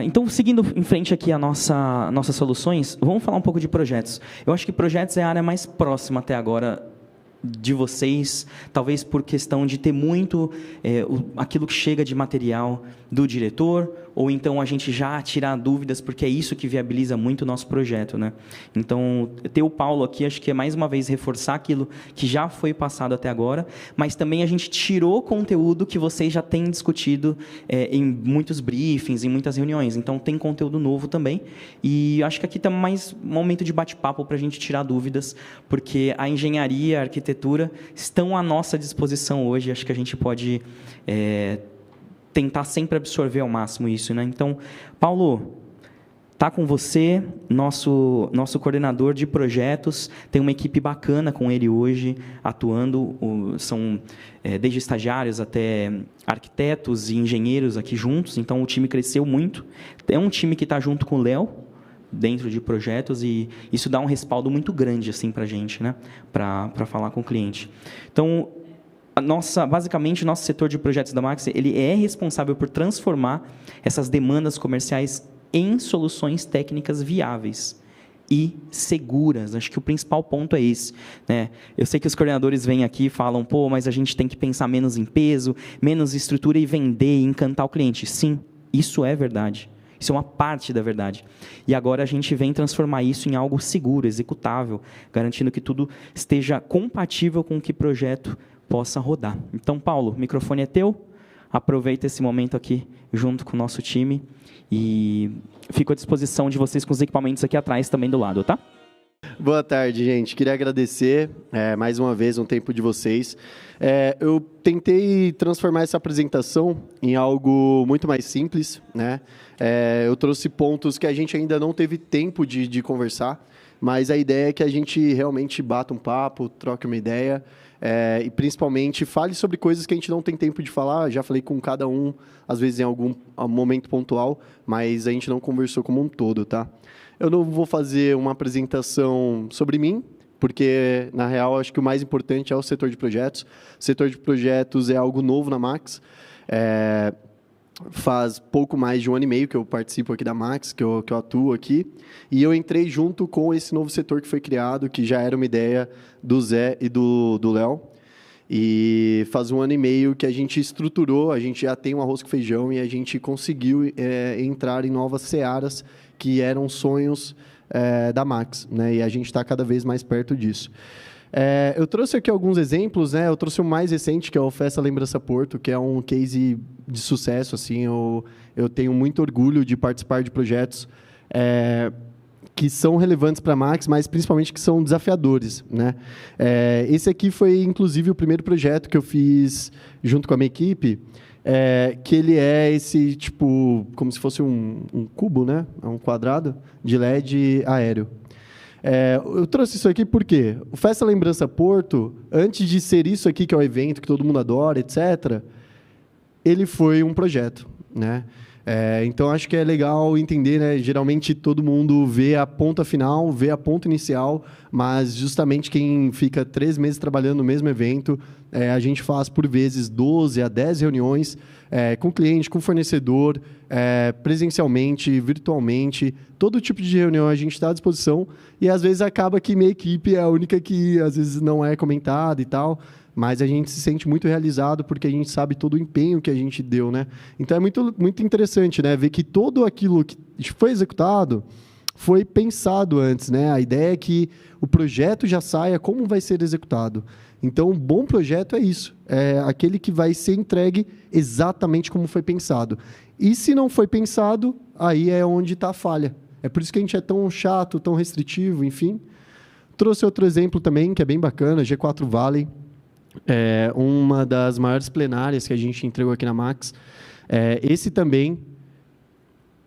Então, seguindo em frente aqui a nossas soluções, vamos falar um pouco de projetos. Eu acho que projetos é a área mais próxima até agora de vocês, talvez por questão de ter muito aquilo que chega de material do diretor, ou então a gente já tirar dúvidas, porque é isso que viabiliza muito o nosso projeto, né? Então, ter o Paulo aqui, acho que é mais uma vez reforçar aquilo que já foi passado até agora, mas também a gente tirou conteúdo que vocês já têm discutido em muitos briefings, em muitas reuniões. Então, tem conteúdo novo também. E acho que aqui está mais um momento de bate-papo para a gente tirar dúvidas, porque a engenharia, a arquitetura estão à nossa disposição hoje. Acho que a gente pode tentar sempre absorver ao máximo isso, né? Então, Paulo, tá com você, nosso coordenador de projetos, tem uma equipe bacana com ele hoje, atuando, são desde estagiários até arquitetos e engenheiros aqui juntos, então o time cresceu muito. É um time que está junto com o Léo, dentro de projetos, e isso dá um respaldo muito grande assim, para a gente, né? Para falar com o cliente. Então, basicamente, o nosso setor de projetos da Max, ele é responsável por transformar essas demandas comerciais em soluções técnicas viáveis e seguras. Acho que o principal ponto é esse, né? Eu sei que os coordenadores vêm aqui e falam, pô, mas a gente tem que pensar menos em peso, menos estrutura e vender e encantar o cliente. Sim, isso é verdade. Isso é uma parte da verdade. E agora a gente vem transformar isso em algo seguro, executável, garantindo que tudo esteja compatível com o que o projeto possa rodar. Então, Paulo, o microfone é teu. Aproveita esse momento aqui junto com o nosso time e fico à disposição de vocês com os equipamentos aqui atrás também do lado, tá? Boa tarde, gente. Queria agradecer mais uma vez um tempo de vocês. Eu tentei transformar essa apresentação em algo muito mais simples, né? Eu trouxe pontos que a gente ainda não teve tempo de conversar, mas a ideia é que a gente realmente bata um papo, troque uma ideia, e principalmente fale sobre coisas que a gente não tem tempo de falar. Já falei com cada um, às vezes em algum momento pontual, mas a gente não conversou como um todo, tá? Eu não vou fazer uma apresentação sobre mim, porque, na real, acho que o mais importante é o setor de projetos. O setor de projetos é algo novo na Max. Faz pouco mais de 1 ano e meio que eu participo aqui da Max, que eu atuo aqui, e eu entrei junto com esse novo setor que foi criado, que já era uma ideia do Zé e do Léo, e faz 1 ano e meio que a gente estruturou, a gente já tem um arroz com feijão, e a gente conseguiu entrar em novas searas, que eram sonhos da Max, né? E a gente está cada vez mais perto disso. Eu trouxe aqui alguns exemplos, né? Eu trouxe o mais recente, que é o Festa Lembrança Porto, que é um case de sucesso. Assim, eu tenho muito orgulho de participar de projetos que são relevantes para a Max, mas principalmente que são desafiadores, né? Esse aqui foi, inclusive, o primeiro projeto que eu fiz junto com a minha equipe, que ele é esse, tipo, como se fosse um cubo, né? Um quadrado de LED aéreo. Eu trouxe isso aqui porque o Festa Lembrança Porto, antes de ser isso aqui, que é o evento que todo mundo adora, etc., ele foi um projeto, né? Então, acho que é legal entender, né? Geralmente, todo mundo vê a ponta final, vê a ponta inicial, mas justamente quem fica 3 meses trabalhando no mesmo evento, a gente faz, por vezes, 12 a 10 reuniões com cliente, com fornecedor, presencialmente, virtualmente. Todo tipo de reunião a gente está à disposição e, às vezes, acaba que minha equipe é a única que, às vezes, não é comentada e tal, mas a gente se sente muito realizado porque a gente sabe todo o empenho que a gente deu, né? Então, é muito, muito interessante, né? Ver que todo aquilo que foi executado foi pensado antes, né? A ideia é que o projeto já saia como vai ser executado. Então, um bom projeto é isso. É aquele que vai ser entregue exatamente como foi pensado. E se não foi pensado, aí é onde está a falha. É por isso que a gente é tão chato, tão restritivo, enfim. Trouxe outro exemplo também, que é bem bacana, G4 Valley. Uma das maiores plenárias que a gente entregou aqui na Max. Esse também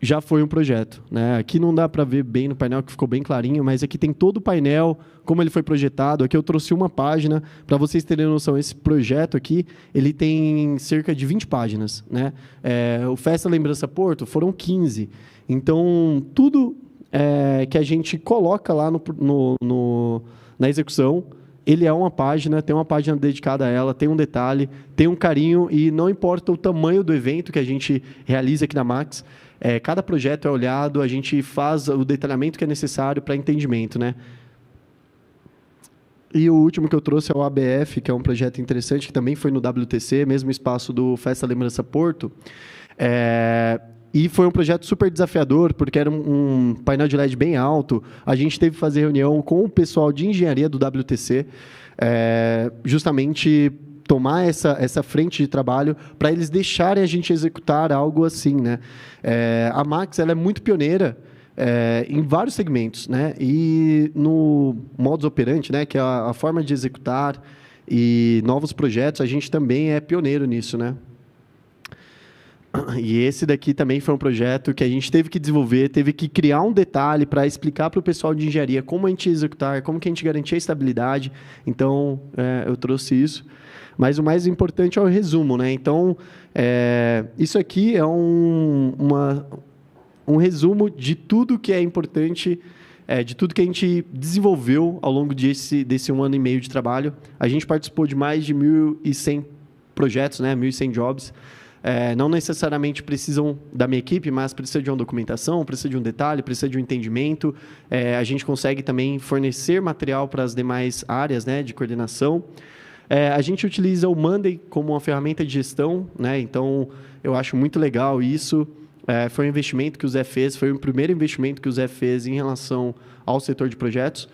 já foi um projeto, né? Aqui não dá para ver bem no painel, que ficou bem clarinho, mas aqui tem todo o painel, como ele foi projetado. Aqui eu trouxe uma página, para vocês terem noção. Esse projeto aqui, ele tem cerca de 20 páginas, né? O Festa Lembrança Porto foram 15. Então, tudo que a gente coloca lá na execução, ele é uma página, tem uma página dedicada a ela, tem um detalhe, tem um carinho, e não importa o tamanho do evento que a gente realiza aqui na Max, cada projeto é olhado, a gente faz o detalhamento que é necessário para entendimento, né? E o último que eu trouxe é o ABF, que é um projeto interessante, que também foi no WTC, mesmo espaço do Festa Lembrança Porto. E foi um projeto super desafiador, porque era um painel de LED bem alto. A gente teve que fazer reunião com o pessoal de engenharia do WTC, justamente tomar essa frente de trabalho para eles deixarem a gente executar algo assim, né? A Max, ela é muito pioneira em vários segmentos, né? E no modus operandi, né? Que é a forma de executar e novos projetos, a gente também é pioneiro nisso, né? E esse daqui também foi um projeto que a gente teve que desenvolver, teve que criar um detalhe para explicar para o pessoal de engenharia como a gente ia executar, como que a gente garantia a estabilidade. Então, eu trouxe isso. Mas o mais importante é o resumo, né? Então, isso aqui é um resumo de tudo que é importante, de tudo que a gente desenvolveu ao longo desse 1 ano e meio de trabalho. A gente participou de mais de 1.100 projetos, né? 1.100 jobs. Não necessariamente precisam da minha equipe, mas precisa de uma documentação, precisa de um detalhe, precisa de um entendimento. A gente consegue também fornecer material para as demais áreas, né, de coordenação. A gente utiliza o Monday como uma ferramenta de gestão, né? Então, eu acho muito legal isso. Foi um investimento que o Zé fez, foi o primeiro investimento que o Zé fez em relação ao setor de projetos.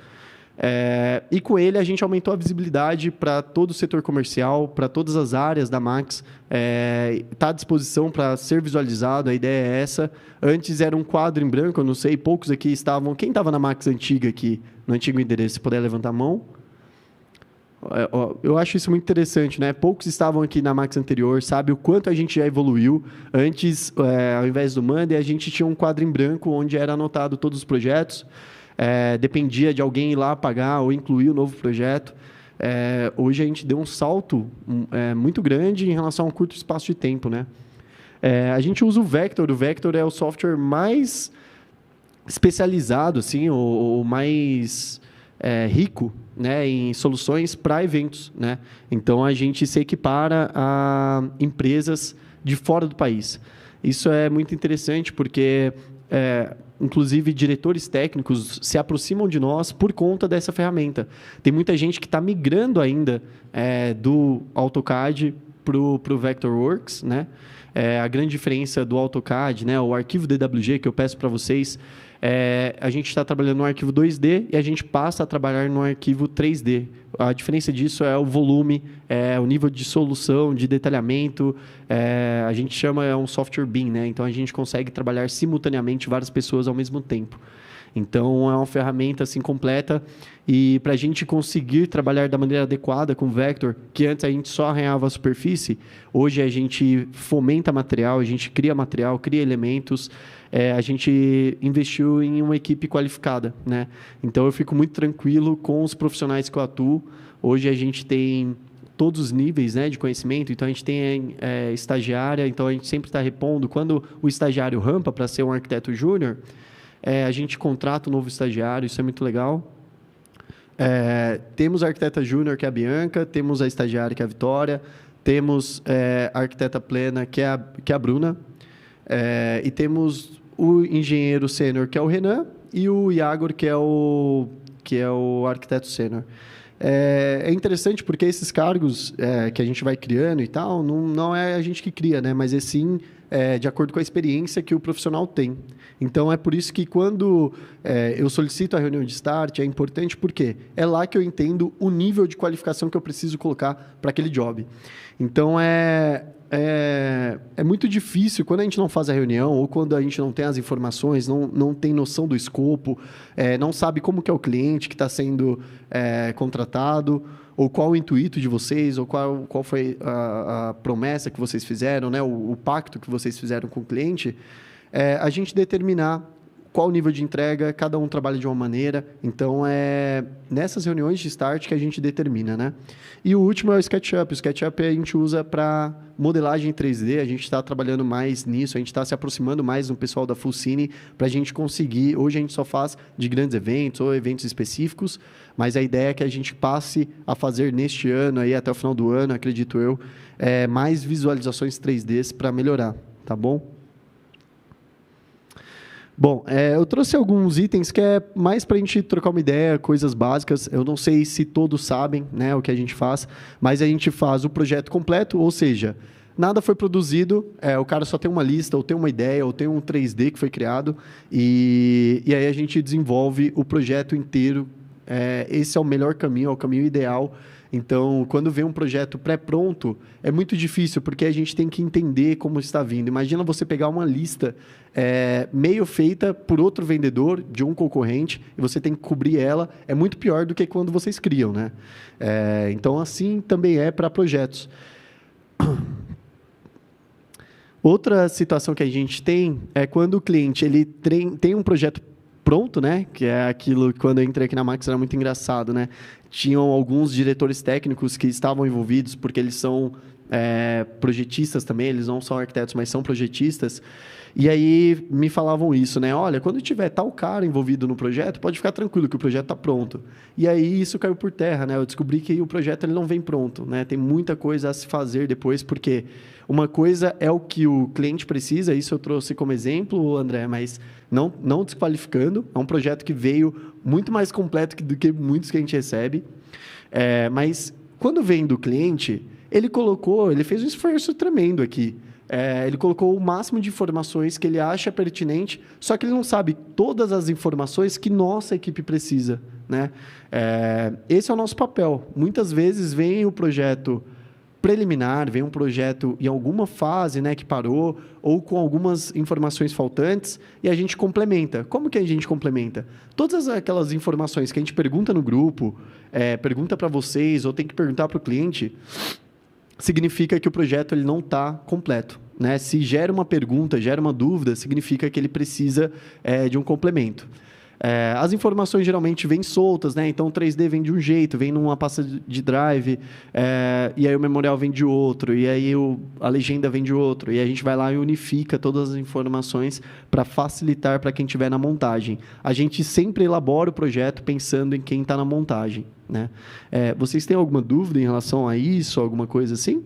E com ele a gente aumentou a visibilidade para todo o setor comercial, para todas as áreas da Max. Está à disposição para ser visualizado, a ideia é essa. Antes era um quadro em branco, eu não sei, poucos aqui estavam... Quem estava na Max antiga aqui, no antigo endereço, se puder levantar a mão? Eu acho isso muito interessante, né? Poucos estavam aqui na Max anterior, sabe o quanto a gente já evoluiu. Antes, ao invés do Monday, a gente tinha um quadro em branco onde era anotado todos os projetos. Dependia de alguém ir lá pagar ou incluir o novo projeto. Hoje a gente deu um salto muito grande em relação a um curto espaço de tempo, né? A gente usa o Vector. O Vector é o software mais especializado, assim, o mais rico, né, em soluções para eventos, né? Então a gente se equipara a empresas de fora do país. Isso é muito interessante porque inclusive diretores técnicos se aproximam de nós por conta dessa ferramenta. Tem muita gente que está migrando ainda do AutoCAD para o Vectorworks, né? A grande diferença do AutoCAD, né, o arquivo DWG que eu peço para vocês, a gente está trabalhando no arquivo 2D e a gente passa a trabalhar no arquivo 3D. A diferença disso é o volume, o nível de solução, de detalhamento. A gente chama um software BIM, né? Então a gente consegue trabalhar simultaneamente várias pessoas ao mesmo tempo. Então é uma ferramenta assim completa e para a gente conseguir trabalhar da maneira adequada com o Vector, que antes a gente só arranhava a superfície, hoje a gente fomenta material, a gente cria material, cria elementos. A gente investiu em uma equipe qualificada, né? Então eu fico muito tranquilo com os profissionais que eu atuo. Hoje a gente tem todos os níveis, né, de conhecimento. Então a gente tem estagiária, então a gente sempre está repondo. Quando o estagiário rampa para ser um arquiteto júnior, a gente contrata um novo estagiário, isso é muito legal. Temos a arquiteta júnior, que é a Bianca, temos a estagiária, que é a Vitória, temos a arquiteta plena, que é a Bruna, e temos o engenheiro sênior, que é o Renan, e o Iagor, que é o arquiteto sênior. É interessante porque esses cargos que a gente vai criando e tal, não é a gente que cria, né? Mas sim de acordo com a experiência que o profissional tem. Então, é por isso que quando eu solicito a reunião de start, é importante porque é lá que eu entendo o nível de qualificação que eu preciso colocar para aquele job. Então, é muito difícil, quando a gente não faz a reunião ou quando a gente não tem as informações, não tem noção do escopo, não sabe como que é o cliente que está sendo contratado, ou qual o intuito de vocês, ou qual foi a promessa que vocês fizeram, né? O pacto que vocês fizeram com o cliente, a gente determinar qual o nível de entrega, cada um trabalha de uma maneira. Então, nessas reuniões de start que a gente determina, né? E o último é o SketchUp. O SketchUp a gente usa para modelagem 3D, a gente está trabalhando mais nisso, a gente está se aproximando mais do pessoal da Fullcine para a gente conseguir... Hoje a gente só faz de grandes eventos ou eventos específicos, mas a ideia é que a gente passe a fazer neste ano, aí, até o final do ano, acredito eu, mais visualizações 3Ds para melhorar, tá bom? Bom, eu trouxe alguns itens que é mais para a gente trocar uma ideia, coisas básicas. Eu não sei se todos sabem, né, o que a gente faz, mas a gente faz o projeto completo, ou seja, nada foi produzido, o cara só tem uma lista, ou tem uma ideia, ou tem um 3D que foi criado, e aí a gente desenvolve o projeto inteiro. Esse é o melhor caminho, é o caminho ideal. Então, quando vem um projeto pré-pronto, é muito difícil, porque a gente tem que entender como está vindo. Imagina você pegar uma lista meio feita por outro vendedor, de um concorrente, e você tem que cobrir ela. É muito pior do que quando vocês criam, né? Então, assim também é para projetos. Outra situação que a gente tem é quando o cliente ele tem um projeto pronto, né? Que é aquilo que quando eu entrei aqui na Max era muito engraçado, né? Tinham alguns diretores técnicos que estavam envolvidos, porque eles são projetistas também, eles não são arquitetos, mas são projetistas. E aí me falavam isso, né? Olha, quando tiver tal cara envolvido no projeto, pode ficar tranquilo que o projeto está pronto. E aí isso caiu por terra, né? Eu descobri que o projeto ele não vem pronto, né? Tem muita coisa a se fazer depois, porque uma coisa é o que o cliente precisa, isso eu trouxe como exemplo, André, mas não desqualificando. É um projeto que veio muito mais completo do que muitos que a gente recebe. Mas quando vem do cliente, ele fez um esforço tremendo aqui. Ele colocou o máximo de informações que ele acha pertinente, só que ele não sabe todas as informações que nossa equipe precisa, né? Esse é o nosso papel. Muitas vezes vem o projeto preliminar, vem um projeto em alguma fase, né, que parou, ou com algumas informações faltantes, e a gente complementa. Como que a gente complementa? Todas aquelas informações que a gente pergunta no grupo, pergunta para vocês, ou tem que perguntar para o cliente, significa que o projeto ele não está completo, né? Se gera uma pergunta, gera uma dúvida, significa que ele precisa de um complemento. As informações geralmente vêm soltas, né? Então o 3D vem de um jeito, vem numa pasta de drive, e aí o memorial vem de outro, e aí a legenda vem de outro, e a gente vai lá e unifica todas as informações para facilitar para quem estiver na montagem. A gente sempre elabora o projeto pensando em quem está na montagem, né? Vocês têm alguma dúvida em relação a isso, alguma coisa assim?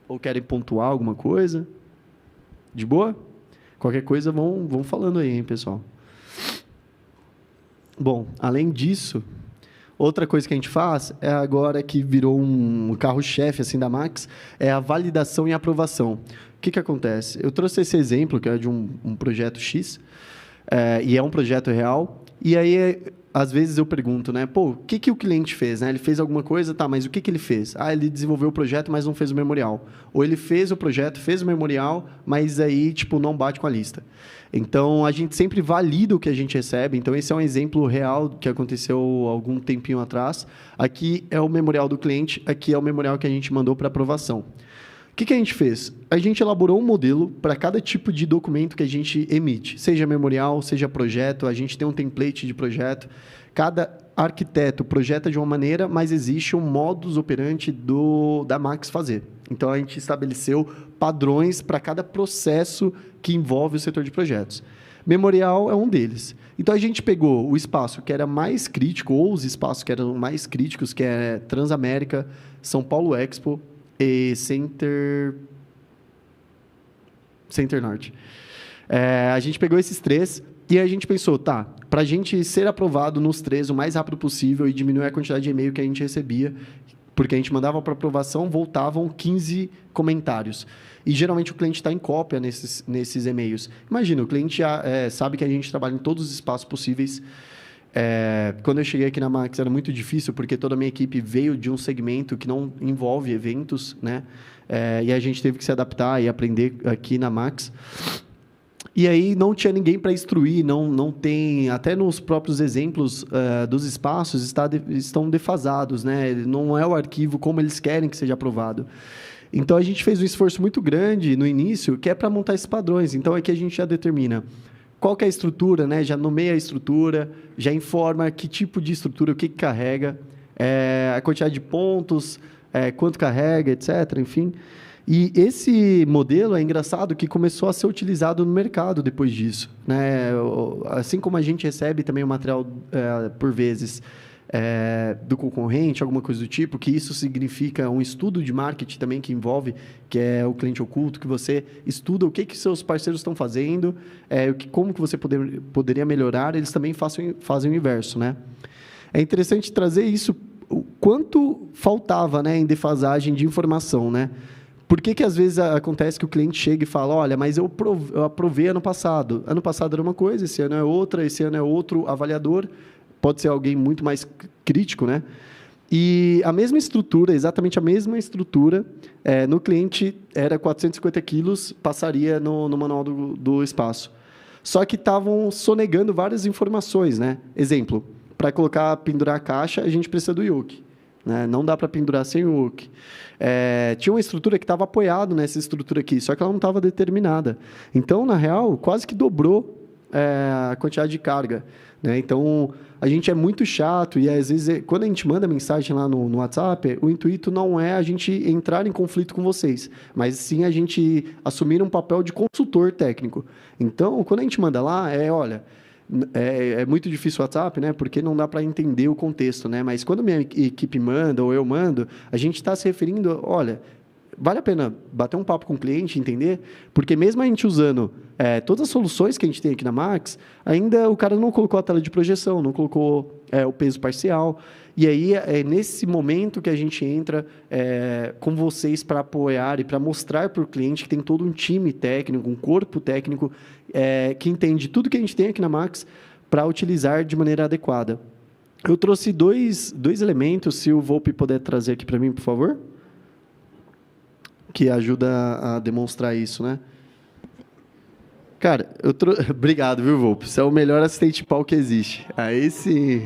Ou querem pontuar alguma coisa? De boa? Qualquer coisa, vão falando aí, hein, pessoal? Bom, além disso, outra coisa que a gente faz agora que virou um carro-chefe assim, da Max, é a validação e aprovação. O que acontece? Eu trouxe esse exemplo, que é de um projeto X, e é um projeto real, e aí, às vezes, eu pergunto, né? Pô, o que o cliente fez? Né? Ele fez alguma coisa, tá, mas o que ele fez? Ele desenvolveu o projeto, mas não fez o memorial. Ou ele fez o projeto, fez o memorial, mas aí, não bate com a lista. Então, a gente sempre valida o que a gente recebe. Então, esse é um exemplo real que aconteceu algum tempinho atrás. Aqui é o memorial do cliente, aqui é o memorial que a gente mandou para aprovação. O que a gente fez? A gente elaborou um modelo para cada tipo de documento que a gente emite, seja memorial, seja projeto, a gente tem um template de projeto. Cada arquiteto projeta de uma maneira, mas existe um modus operandi da Max fazer. Então, a gente estabeleceu padrões para cada processo que envolve o setor de projetos. Memorial é um deles. Então, a gente pegou o espaço que era mais crítico, ou os espaços que eram mais críticos, que é Transamérica, São Paulo Expo e Center Norte. A gente pegou esses três e a gente pensou, para a gente ser aprovado nos três o mais rápido possível e diminuir a quantidade de e-mail que a gente recebia, porque a gente mandava para aprovação, voltavam 15 comentários. E, geralmente, o cliente está em cópia nesses e-mails. Imagina, o cliente já sabe que a gente trabalha em todos os espaços possíveis. Quando eu cheguei aqui na Max, era muito difícil, porque toda a minha equipe veio de um segmento que não envolve eventos, né? E a gente teve que se adaptar e aprender aqui na Max. E aí não tinha ninguém para instruir, não tem... Até nos próprios exemplos dos espaços estão defasados, né? Não é o arquivo como eles querem que seja aprovado. Então, a gente fez um esforço muito grande no início, que é para montar esses padrões. Então, aqui a gente já determina qual que é a estrutura, né? Já nomeia a estrutura, já informa que tipo de estrutura, o que carrega, a quantidade de pontos, quanto carrega, etc. Enfim... E esse modelo é engraçado que começou a ser utilizado no mercado depois disso, né? Assim como a gente recebe também o material, por vezes, do concorrente, alguma coisa do tipo, que isso significa um estudo de marketing também que envolve, que é o cliente oculto, que você estuda o que seus parceiros estão fazendo, como que você poderia melhorar, eles também fazem o inverso, né? É interessante trazer isso, o quanto faltava, né, em defasagem de informação, né? Por que às vezes acontece que o cliente chega e fala, olha, mas eu aprovei ano passado era uma coisa, esse ano é outra, esse ano é outro avaliador, pode ser alguém muito mais crítico, né? E a mesma estrutura, exatamente a mesma estrutura, no cliente era 450 quilos, passaria no manual do espaço. Só que estavam sonegando várias informações, né? Exemplo, para pendurar a caixa, a gente precisa do yoke, né? Não dá para pendurar sem o yoke. Tinha uma estrutura que estava apoiada nessa estrutura aqui, só que ela não estava determinada. Então, na real, quase que dobrou a quantidade de carga, né? Então, a gente é muito chato e, às vezes, quando a gente manda mensagem lá no WhatsApp, o intuito não é a gente entrar em conflito com vocês, mas sim a gente assumir um papel de consultor técnico. Então, quando a gente manda lá, olha, é muito difícil o WhatsApp, né? Porque não dá para entender o contexto, né? Mas quando minha equipe manda ou eu mando, a gente está se referindo, olha, vale a pena bater um papo com o cliente, entender, porque mesmo a gente usando todas as soluções que a gente tem aqui na Max, ainda o cara não colocou a tela de projeção, não colocou o peso parcial, e aí é nesse momento que a gente entra com vocês para apoiar e para mostrar para o cliente que tem todo um time técnico, um corpo técnico que entende tudo que a gente tem aqui na Max para utilizar de maneira adequada. Eu trouxe dois elementos, se o Volpe puder trazer aqui para mim, por favor, que ajuda a demonstrar isso, né? Cara, obrigado, viu, Volpe? Você é o melhor assistente pau que existe. Aí sim.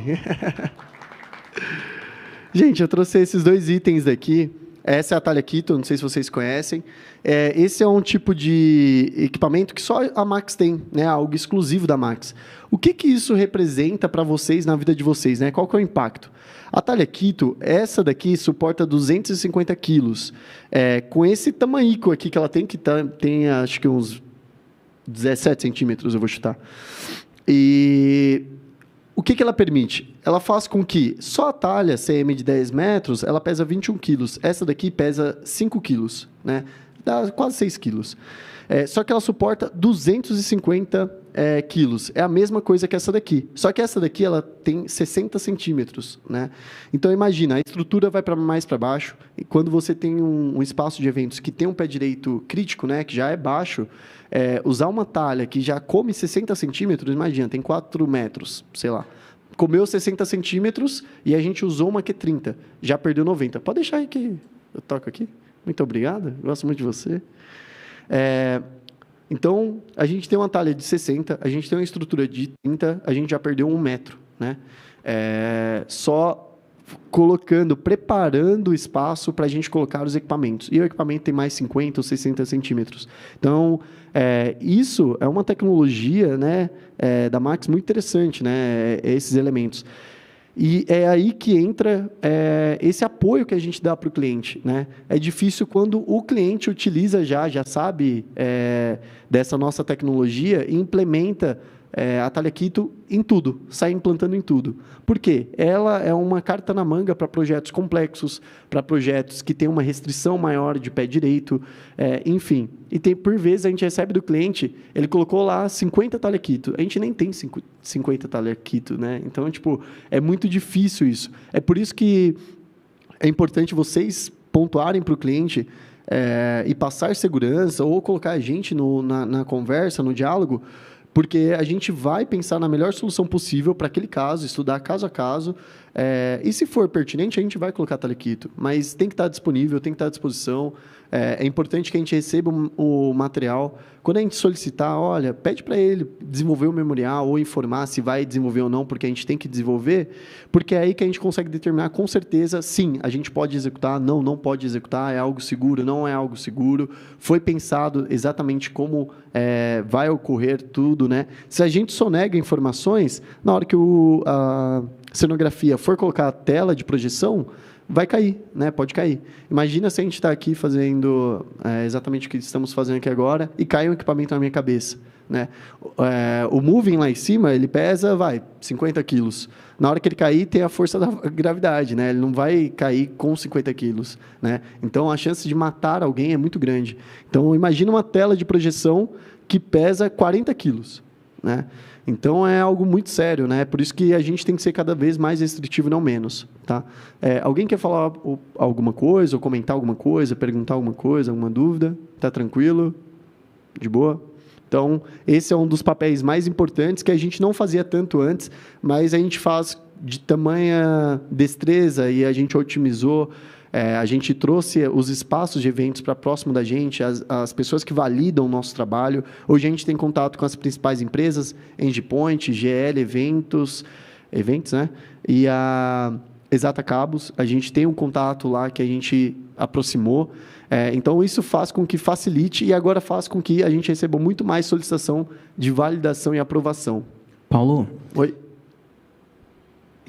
Gente, eu trouxe esses dois itens daqui. Essa é a Talha Kito, não sei se vocês conhecem. Esse é um tipo de equipamento que só a Max tem, né? Algo exclusivo da Max. O que isso representa para vocês na vida de vocês, né? Qual que é o impacto? A Talha Kito, essa daqui suporta 250 quilos. Com esse tamanhico aqui que ela tem, que tem acho que uns 17 centímetros, eu vou chutar. E o que ela permite? Ela faz com que só a talha CM de 10 metros, ela pesa 21 quilos. Essa daqui pesa 5 quilos, né? Dá quase 6 quilos. Só que ela suporta 250 quilos. É a mesma coisa que essa daqui. Só que essa daqui ela tem 60 centímetros, né? Então, imagina, a estrutura vai mais para baixo. E quando você tem um espaço de eventos que tem um pé direito crítico, né, que já é baixo, usar uma talha que já come 60 centímetros, imagina, tem 4 metros, sei lá. Comeu 60 centímetros e a gente usou uma Q30. Já perdeu 90. Pode deixar aí que eu toco aqui. Muito obrigado. Gosto muito de você. Então, a gente tem uma talha de 60, a gente tem uma estrutura de 30, a gente já perdeu 1 metro, né? Só preparando o espaço para a gente colocar os equipamentos. E o equipamento tem mais 50 ou 60 centímetros. Então, isso é uma tecnologia, né, da Max muito interessante, né, esses elementos. E é aí que entra esse apoio que a gente dá para o cliente, né? É difícil quando o cliente utiliza já sabe dessa nossa tecnologia e implementa a Talha Kito em tudo, sai implantando em tudo. Por quê? Ela é uma carta na manga para projetos complexos, para projetos que têm uma restrição maior de pé direito, enfim. E por vezes a gente recebe do cliente, ele colocou lá 50 Talha Kito. A gente nem tem 50 Talha Kito, né? Então, é muito difícil isso. É por isso que é importante vocês pontuarem para o cliente e passar segurança ou colocar a gente na conversa, no diálogo, porque a gente vai pensar na melhor solução possível para aquele caso, estudar caso a caso, e se for pertinente, a gente vai colocar Talha Kito, mas tem que estar disponível, tem que estar à disposição. É importante que a gente receba o material. Quando a gente solicitar, olha, pede para ele desenvolver o memorial ou informar se vai desenvolver ou não, porque a gente tem que desenvolver, porque é aí que a gente consegue determinar com certeza, sim, a gente pode executar, não pode executar, é algo seguro, não é algo seguro, foi pensado exatamente como vai ocorrer tudo, né? Se a gente sonega informações, na hora que a cenografia for colocar a tela de projeção, vai cair, né? Pode cair. Imagina se a gente está aqui fazendo exatamente o que estamos fazendo aqui agora e cai um equipamento na minha cabeça, né? O moving lá em cima, ele pesa, 50 quilos. Na hora que ele cair, tem a força da gravidade, né? Ele não vai cair com 50 quilos, né? Então, a chance de matar alguém é muito grande. Então, imagina uma tela de projeção que pesa 40 quilos, né? Então, é algo muito sério, né? Por isso que a gente tem que ser cada vez mais restritivo, não menos, tá? Alguém quer falar alguma coisa, ou comentar alguma coisa, perguntar alguma coisa, alguma dúvida? Tá tranquilo? De boa? Então, esse é um dos papéis mais importantes que a gente não fazia tanto antes, mas a gente faz de tamanha destreza e a gente otimizou. A gente trouxe os espaços de eventos para próximo da gente, as pessoas que validam o nosso trabalho. Hoje a gente tem contato com as principais empresas, Endpoint, GL, eventos, né? E a Exata Cabos, a gente tem um contato lá que a gente aproximou. Então, isso faz com que facilite e agora faz com que a gente receba muito mais solicitação de validação e aprovação. Paulo? Oi?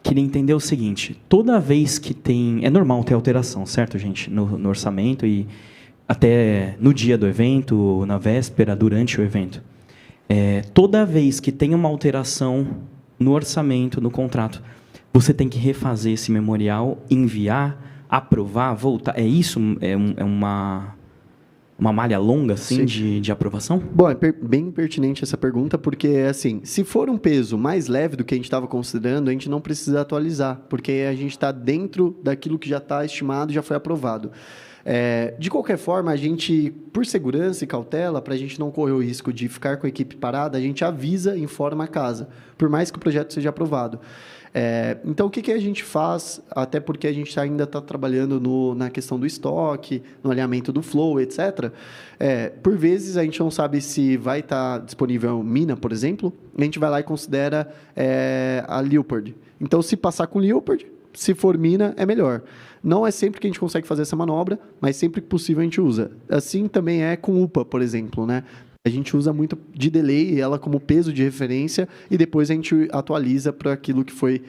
Queria entender o seguinte, toda vez que tem... É normal ter alteração, certo, gente? No orçamento e até no dia do evento, na véspera, durante o evento. Toda vez que tem uma alteração no orçamento, no contrato, você tem que refazer esse memorial, enviar, aprovar, voltar. É isso? É uma malha longa, assim, de aprovação? Bom, é bem pertinente essa pergunta, porque, assim, se for um peso mais leve do que a gente estava considerando, a gente não precisa atualizar, porque a gente está dentro daquilo que já está estimado, já foi aprovado. De qualquer forma, a gente, por segurança e cautela, para a gente não correr o risco de ficar com a equipe parada, a gente avisa e informa a casa, por mais que o projeto seja aprovado. Então, o que a gente faz, até porque a gente ainda está trabalhando na questão do estoque, no alinhamento do flow, etc. Por vezes, a gente não sabe se vai estar disponível Mina, por exemplo, a gente vai lá e considera a Leopard. Então, se passar com Leopard, se for Mina, é melhor. Não é sempre que a gente consegue fazer essa manobra, mas sempre que possível a gente usa. Assim também é com UPA, por exemplo, né? A gente usa muito de delay, ela como peso de referência, e depois a gente atualiza para aquilo que foi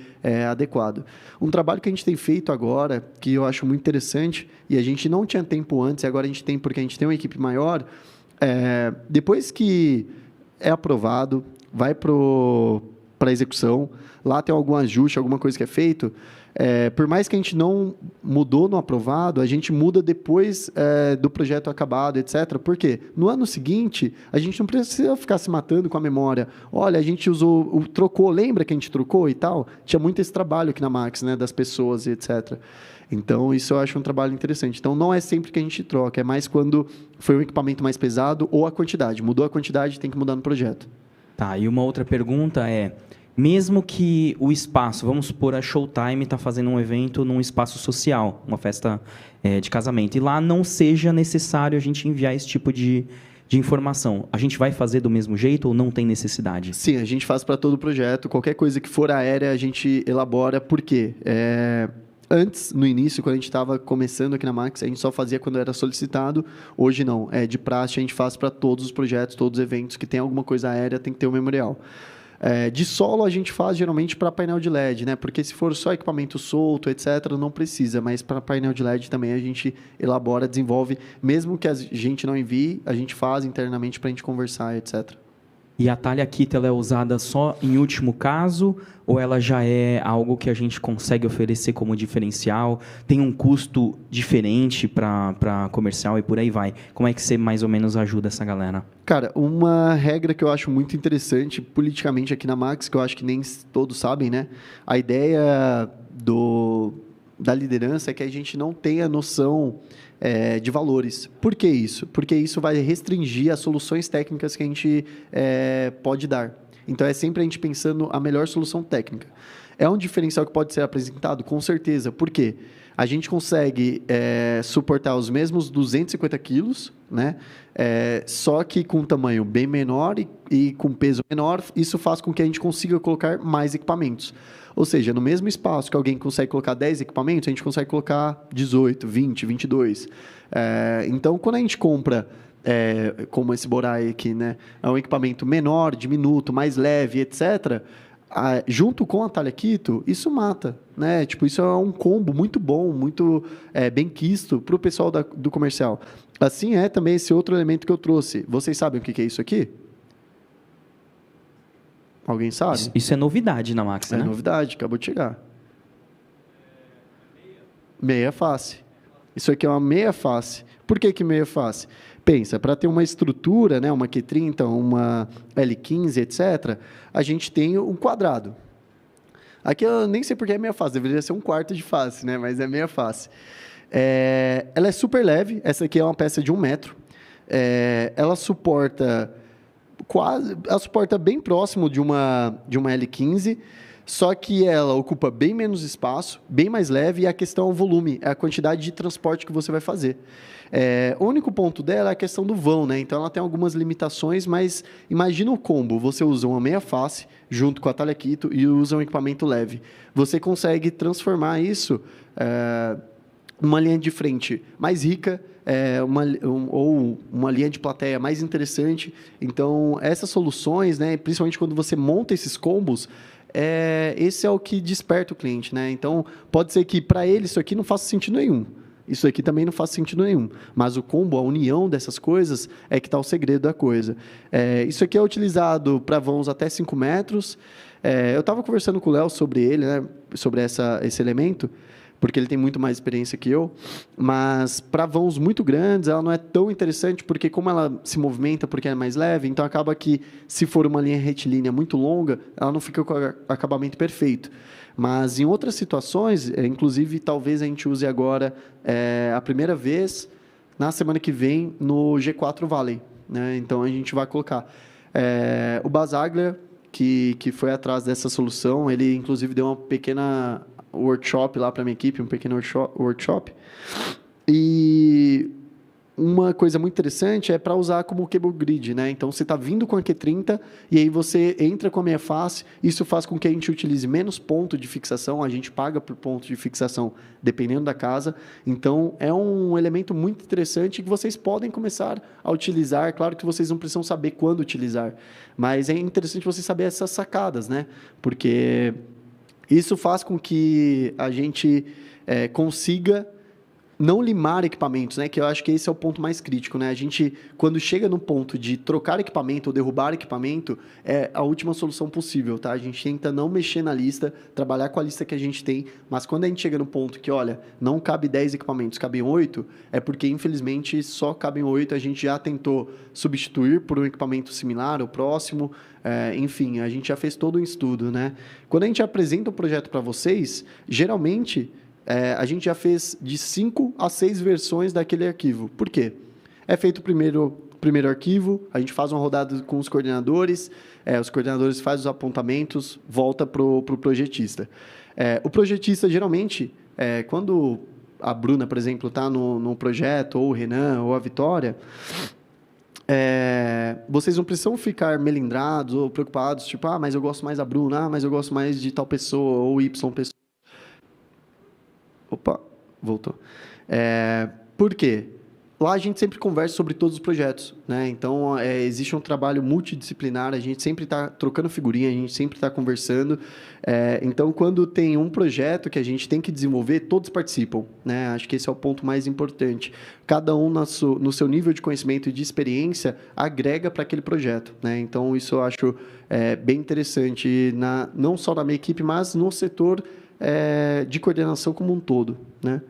adequado. Um trabalho que a gente tem feito agora, que eu acho muito interessante, e a gente não tinha tempo antes, e agora a gente tem porque a gente tem uma equipe maior, depois que é aprovado, vai para a execução, lá tem algum ajuste, alguma coisa que é feito, por mais que a gente não mudou no aprovado, a gente muda depois do projeto acabado, etc. Por quê? No ano seguinte, a gente não precisa ficar se matando com a memória. Olha, a gente trocou, lembra que a gente trocou e tal? Tinha muito esse trabalho aqui na Max, né, das pessoas e etc. Então, isso eu acho um trabalho interessante. Então, não é sempre que a gente troca, é mais quando foi um equipamento mais pesado ou a quantidade. Mudou a quantidade, tem que mudar no projeto. Tá, e uma outra pergunta é... Mesmo que o espaço, vamos supor, a Showtime está fazendo um evento num espaço social, uma festa de casamento, e lá não seja necessário a gente enviar esse tipo de informação. A gente vai fazer do mesmo jeito ou não tem necessidade? Sim, a gente faz para todo o projeto. Qualquer coisa que for aérea, a gente elabora. Por quê? Antes, no início, quando a gente estava começando aqui na Max, a gente só fazia quando era solicitado. Hoje, não. De praxe, a gente faz para todos os projetos, todos os eventos que tem alguma coisa aérea, tem que ter um memorial. De solo a gente faz geralmente para painel de LED, né? Porque se for só equipamento solto, etc., não precisa, mas para painel de LED também a gente elabora, desenvolve, mesmo que a gente não envie, a gente faz internamente para a gente conversar, etc. E a Thalia Kit ela é usada só em último caso ou ela já é algo que a gente consegue oferecer como diferencial? Tem um custo diferente para comercial e por aí vai? Como é que você mais ou menos ajuda essa galera? Cara, uma regra que eu acho muito interessante politicamente aqui na Max, que eu acho que nem todos sabem, né? A ideia da liderança é que a gente não tenha noção de valores. Por que isso? Porque isso vai restringir as soluções técnicas que a gente pode dar. Então, é sempre a gente pensando a melhor solução técnica. É um diferencial que pode ser apresentado? Com certeza. Por quê? A gente consegue suportar os mesmos 250 quilos, né? Só que com um tamanho bem menor e com peso menor, isso faz com que a gente consiga colocar mais equipamentos. Ou seja, no mesmo espaço que alguém consegue colocar 10 equipamentos, a gente consegue colocar 18, 20, 22. Então, quando a gente compra, como esse Borai aqui, né, é um equipamento menor, diminuto, mais leve, etc., junto com a talha Quito, isso mata, né? Tipo, isso é um combo muito bom, muito bem quisto para o pessoal do comercial. Assim é também esse outro elemento que eu trouxe. Vocês sabem o que é isso aqui? Alguém sabe? Isso é novidade na Max, né? É novidade, acabou de chegar. Meia face. Isso aqui é uma meia face. Por que meia face? Pensa, para ter uma estrutura, né, uma Q30, uma L15, etc., a gente tem um quadrado. Aqui eu nem sei porque é meia face, deveria ser um quarto de face, né, mas é meia face. Ela é super leve, essa aqui é uma peça de 1 metro. Ela suporta bem próximo de uma L15, só que ela ocupa bem menos espaço, bem mais leve, e a questão é o volume, é a quantidade de transporte que você vai fazer. O único ponto dela é a questão do vão, né? Então, ela tem algumas limitações, mas imagina o combo. Você usa uma meia face junto com a talha Quito e usa um equipamento leve. Você consegue transformar isso numa linha de frente mais rica, ou uma linha de plateia mais interessante. Então, essas soluções, né, principalmente quando você monta esses combos, esse é o que desperta o cliente, né? Então, pode ser que para ele isso aqui não faça sentido nenhum. Isso aqui também não faz sentido nenhum. Mas o combo, a união dessas coisas, é que está o segredo da coisa. Isso aqui é utilizado para vãos até 5 metros. Eu estava conversando com o Léo sobre ele, né, sobre esse elemento, porque ele tem muito mais experiência que eu, mas para vãos muito grandes ela não é tão interessante, porque como ela se movimenta porque é mais leve, então acaba que, se for uma linha retilínea muito longa, ela não fica com o acabamento perfeito. Mas em outras situações, inclusive talvez a gente use agora a primeira vez, na semana que vem, no G4 Valley, né? Então a gente vai colocar o Basaglia, que foi atrás dessa solução, ele inclusive deu uma pequena workshop lá para a minha equipe, um pequeno workshop. E uma coisa muito interessante é para usar como cable grid, né? Então, você está vindo com a Q30 e aí você entra com a meia face. Isso faz com que a gente utilize menos ponto de fixação. A gente paga por ponto de fixação, dependendo da casa. Então, é um elemento muito interessante que vocês podem começar a utilizar. Claro que vocês não precisam saber quando utilizar, mas é interessante você saber essas sacadas, né? Porque isso faz com que a gente consiga não limar equipamentos, né? Que eu acho que esse é o ponto mais crítico, né? A gente, quando chega no ponto de trocar equipamento ou derrubar equipamento, é a última solução possível, tá? A gente tenta não mexer na lista, trabalhar com a lista que a gente tem, mas quando a gente chega no ponto que, olha, não cabe 10 equipamentos, cabem 8, é porque, infelizmente, só cabem 8, a gente já tentou substituir por um equipamento similar ou próximo, enfim, a gente já fez todo um estudo, né? Quando a gente apresenta um projeto para vocês, geralmente a gente já fez de 5 a 6 versões daquele arquivo. Por quê? É feito o primeiro arquivo, a gente faz uma rodada com os coordenadores fazem os apontamentos, volta para o projetista. O projetista, geralmente, quando a Bruna, por exemplo, está no projeto, ou o Renan, ou a Vitória, vocês não precisam ficar melindrados ou preocupados, tipo, mas eu gosto mais da Bruna, mas eu gosto mais de tal pessoa, ou Y pessoa. Opa, voltou. Por quê? Lá a gente sempre conversa sobre todos os projetos, né? Então, existe um trabalho multidisciplinar, a gente sempre está trocando figurinha, a gente sempre está conversando. Então, quando tem um projeto que a gente tem que desenvolver, todos participam, né? Acho que esse é o ponto mais importante. Cada um no seu nível de conhecimento e de experiência agrega para aquele projeto, né? Então, isso eu acho bem interessante, não só na minha equipe, mas no setor de coordenação como um todo, né?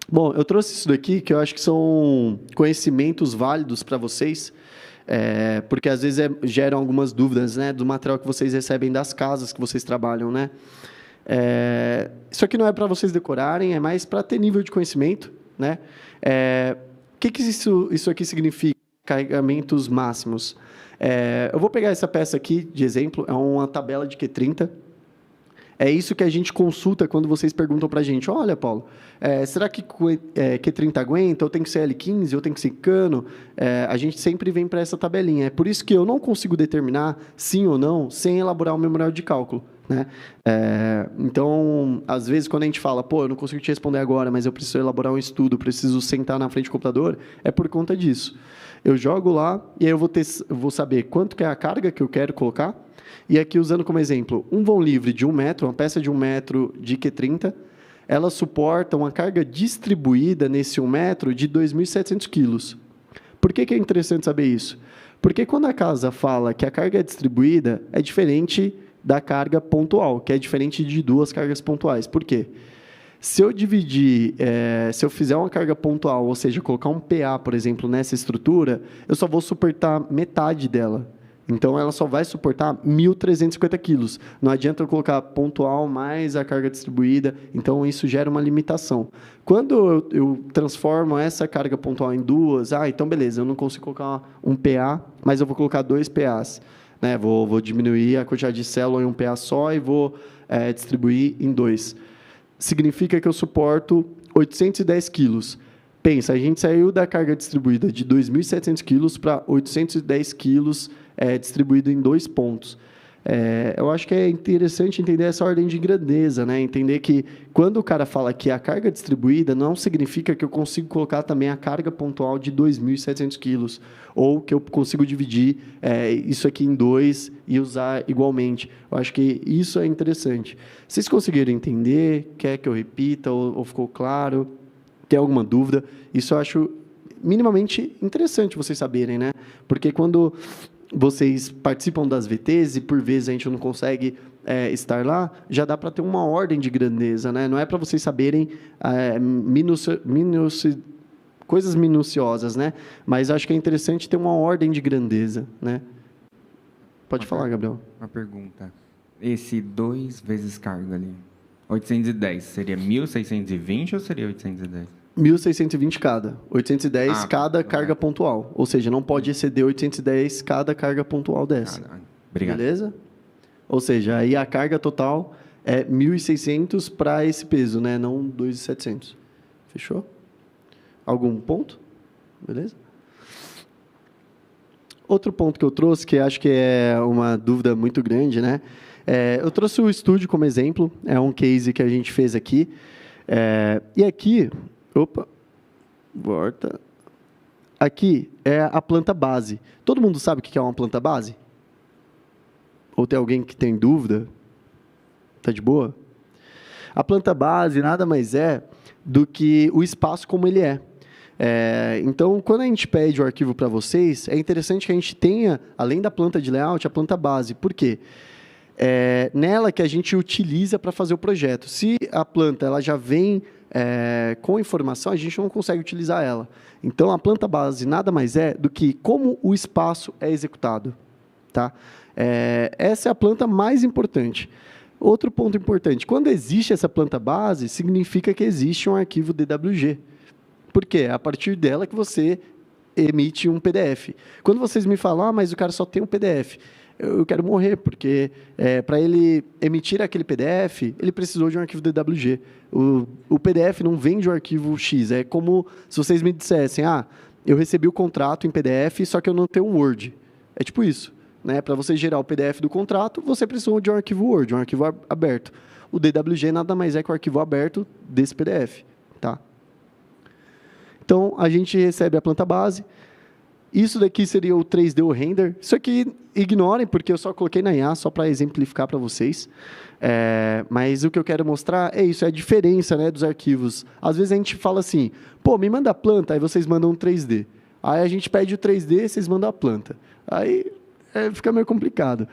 Bom, eu trouxe isso daqui que eu acho que são conhecimentos válidos para vocês, porque às vezes geram algumas dúvidas, né, do material que vocês recebem das casas que vocês trabalham, né? Isso aqui não é para vocês decorarem, é mais para ter nível de conhecimento, né? O que isso aqui significa? Carregamentos máximos. Eu vou pegar essa peça aqui de exemplo, é uma tabela de Q30. É isso que a gente consulta quando vocês perguntam para a gente, olha, Paulo, será que Q30 aguenta? Ou tem que ser L15? Ou tem que ser cano? A gente sempre vem para essa tabelinha. É por isso que eu não consigo determinar sim ou não sem elaborar um memorial de cálculo, né? Então, às vezes, quando a gente fala, pô, eu não consigo te responder agora, mas eu preciso elaborar um estudo, preciso sentar na frente do computador, é por conta disso. Eu jogo lá e aí eu vou saber quanto que é a carga que eu quero colocar. E aqui, usando como exemplo, um vão livre de 1 metro, uma peça de 1 metro de Q30, ela suporta uma carga distribuída nesse 1 metro de 2.700 quilos. Por que é interessante saber isso? Porque quando a casa fala que a carga é distribuída, é diferente da carga pontual, que é diferente de 2 cargas pontuais. Por quê? Se eu dividir, se eu fizer uma carga pontual, ou seja, colocar um PA, por exemplo, nessa estrutura, eu só vou suportar metade dela. Então, ela só vai suportar 1.350 quilos. Não adianta eu colocar pontual mais a carga distribuída. Então, isso gera uma limitação. Quando eu transformo essa carga pontual em 2, então, beleza, eu não consigo colocar um PA, mas eu vou colocar 2 PAs. Né? Vou diminuir a quantidade de célula em um PA só e vou distribuir em 2. Significa que eu suporto 810 quilos. Pensa, a gente saiu da carga distribuída de 2.700 quilos para 810 quilos distribuído em 2 pontos. Eu acho que é interessante entender essa ordem de grandeza, né? Entender que quando o cara fala que a carga distribuída não significa que eu consigo colocar também a carga pontual de 2.700 quilos, ou que eu consigo dividir isso aqui em 2 e usar igualmente. Eu acho que isso é interessante. Vocês conseguiram entender? Quer que eu repita ou ficou claro? Tem alguma dúvida? Isso eu acho minimamente interessante vocês saberem, né? Porque quando vocês participam das VTs e, por vezes, a gente não consegue estar lá, já dá para ter uma ordem de grandeza, né? Não é para vocês saberem coisas minuciosas, né? Mas acho que é interessante ter uma ordem de grandeza, né? Pode falar, Gabriel. Uma pergunta. Esse 2 vezes carga ali, 810, seria 1.620 ou seria 810? 1.620 cada. 810 cada carga pontual. Ou seja, não pode exceder 810 cada carga pontual dessa. Obrigado. Beleza? Ou seja, aí a carga total é 1.600 para esse peso, né? Não 2.700. Fechou? Algum ponto? Beleza? Outro ponto que eu trouxe, que acho que é uma dúvida muito grande, né? Eu trouxe o estúdio como exemplo. É um case que a gente fez aqui. E aqui... Opa, volta. Aqui é a planta base. Todo mundo sabe o que é uma planta base? Ou tem alguém que tem dúvida? Tá de boa? A planta base nada mais é do que o espaço como ele é. Então, quando a gente pede o arquivo para vocês, é interessante que a gente tenha, além da planta de layout, a planta base. Por quê? Nela que a gente utiliza para fazer o projeto. Se a planta ela já vem com informação, a gente não consegue utilizar ela. Então, a planta base nada mais é do que como o espaço é executado. Tá? Essa é a planta mais importante. Outro ponto importante, quando existe essa planta base, significa que existe um arquivo DWG. Por quê? É a partir dela que você emite um PDF. Quando vocês me falam, mas o cara só tem um PDF, eu quero morrer, porque para ele emitir aquele PDF, ele precisou de um arquivo DWG. O PDF não vem de um arquivo X. É como se vocês me dissessem, eu recebi o contrato em PDF, só que eu não tenho um Word. É tipo isso. Né? Para você gerar o PDF do contrato, você precisou de um arquivo Word, um arquivo aberto. O DWG nada mais é que o arquivo aberto desse PDF. Tá? Então, a gente recebe a planta base. Isso daqui seria o 3D o render. Isso aqui, ignorem, porque eu só coloquei na IA, só para exemplificar para vocês. Mas o que eu quero mostrar é isso, é a diferença, né, dos arquivos. Às vezes a gente fala assim, me manda a planta, aí vocês mandam um 3D. Aí a gente pede o 3D, vocês mandam a planta. Aí fica meio complicado.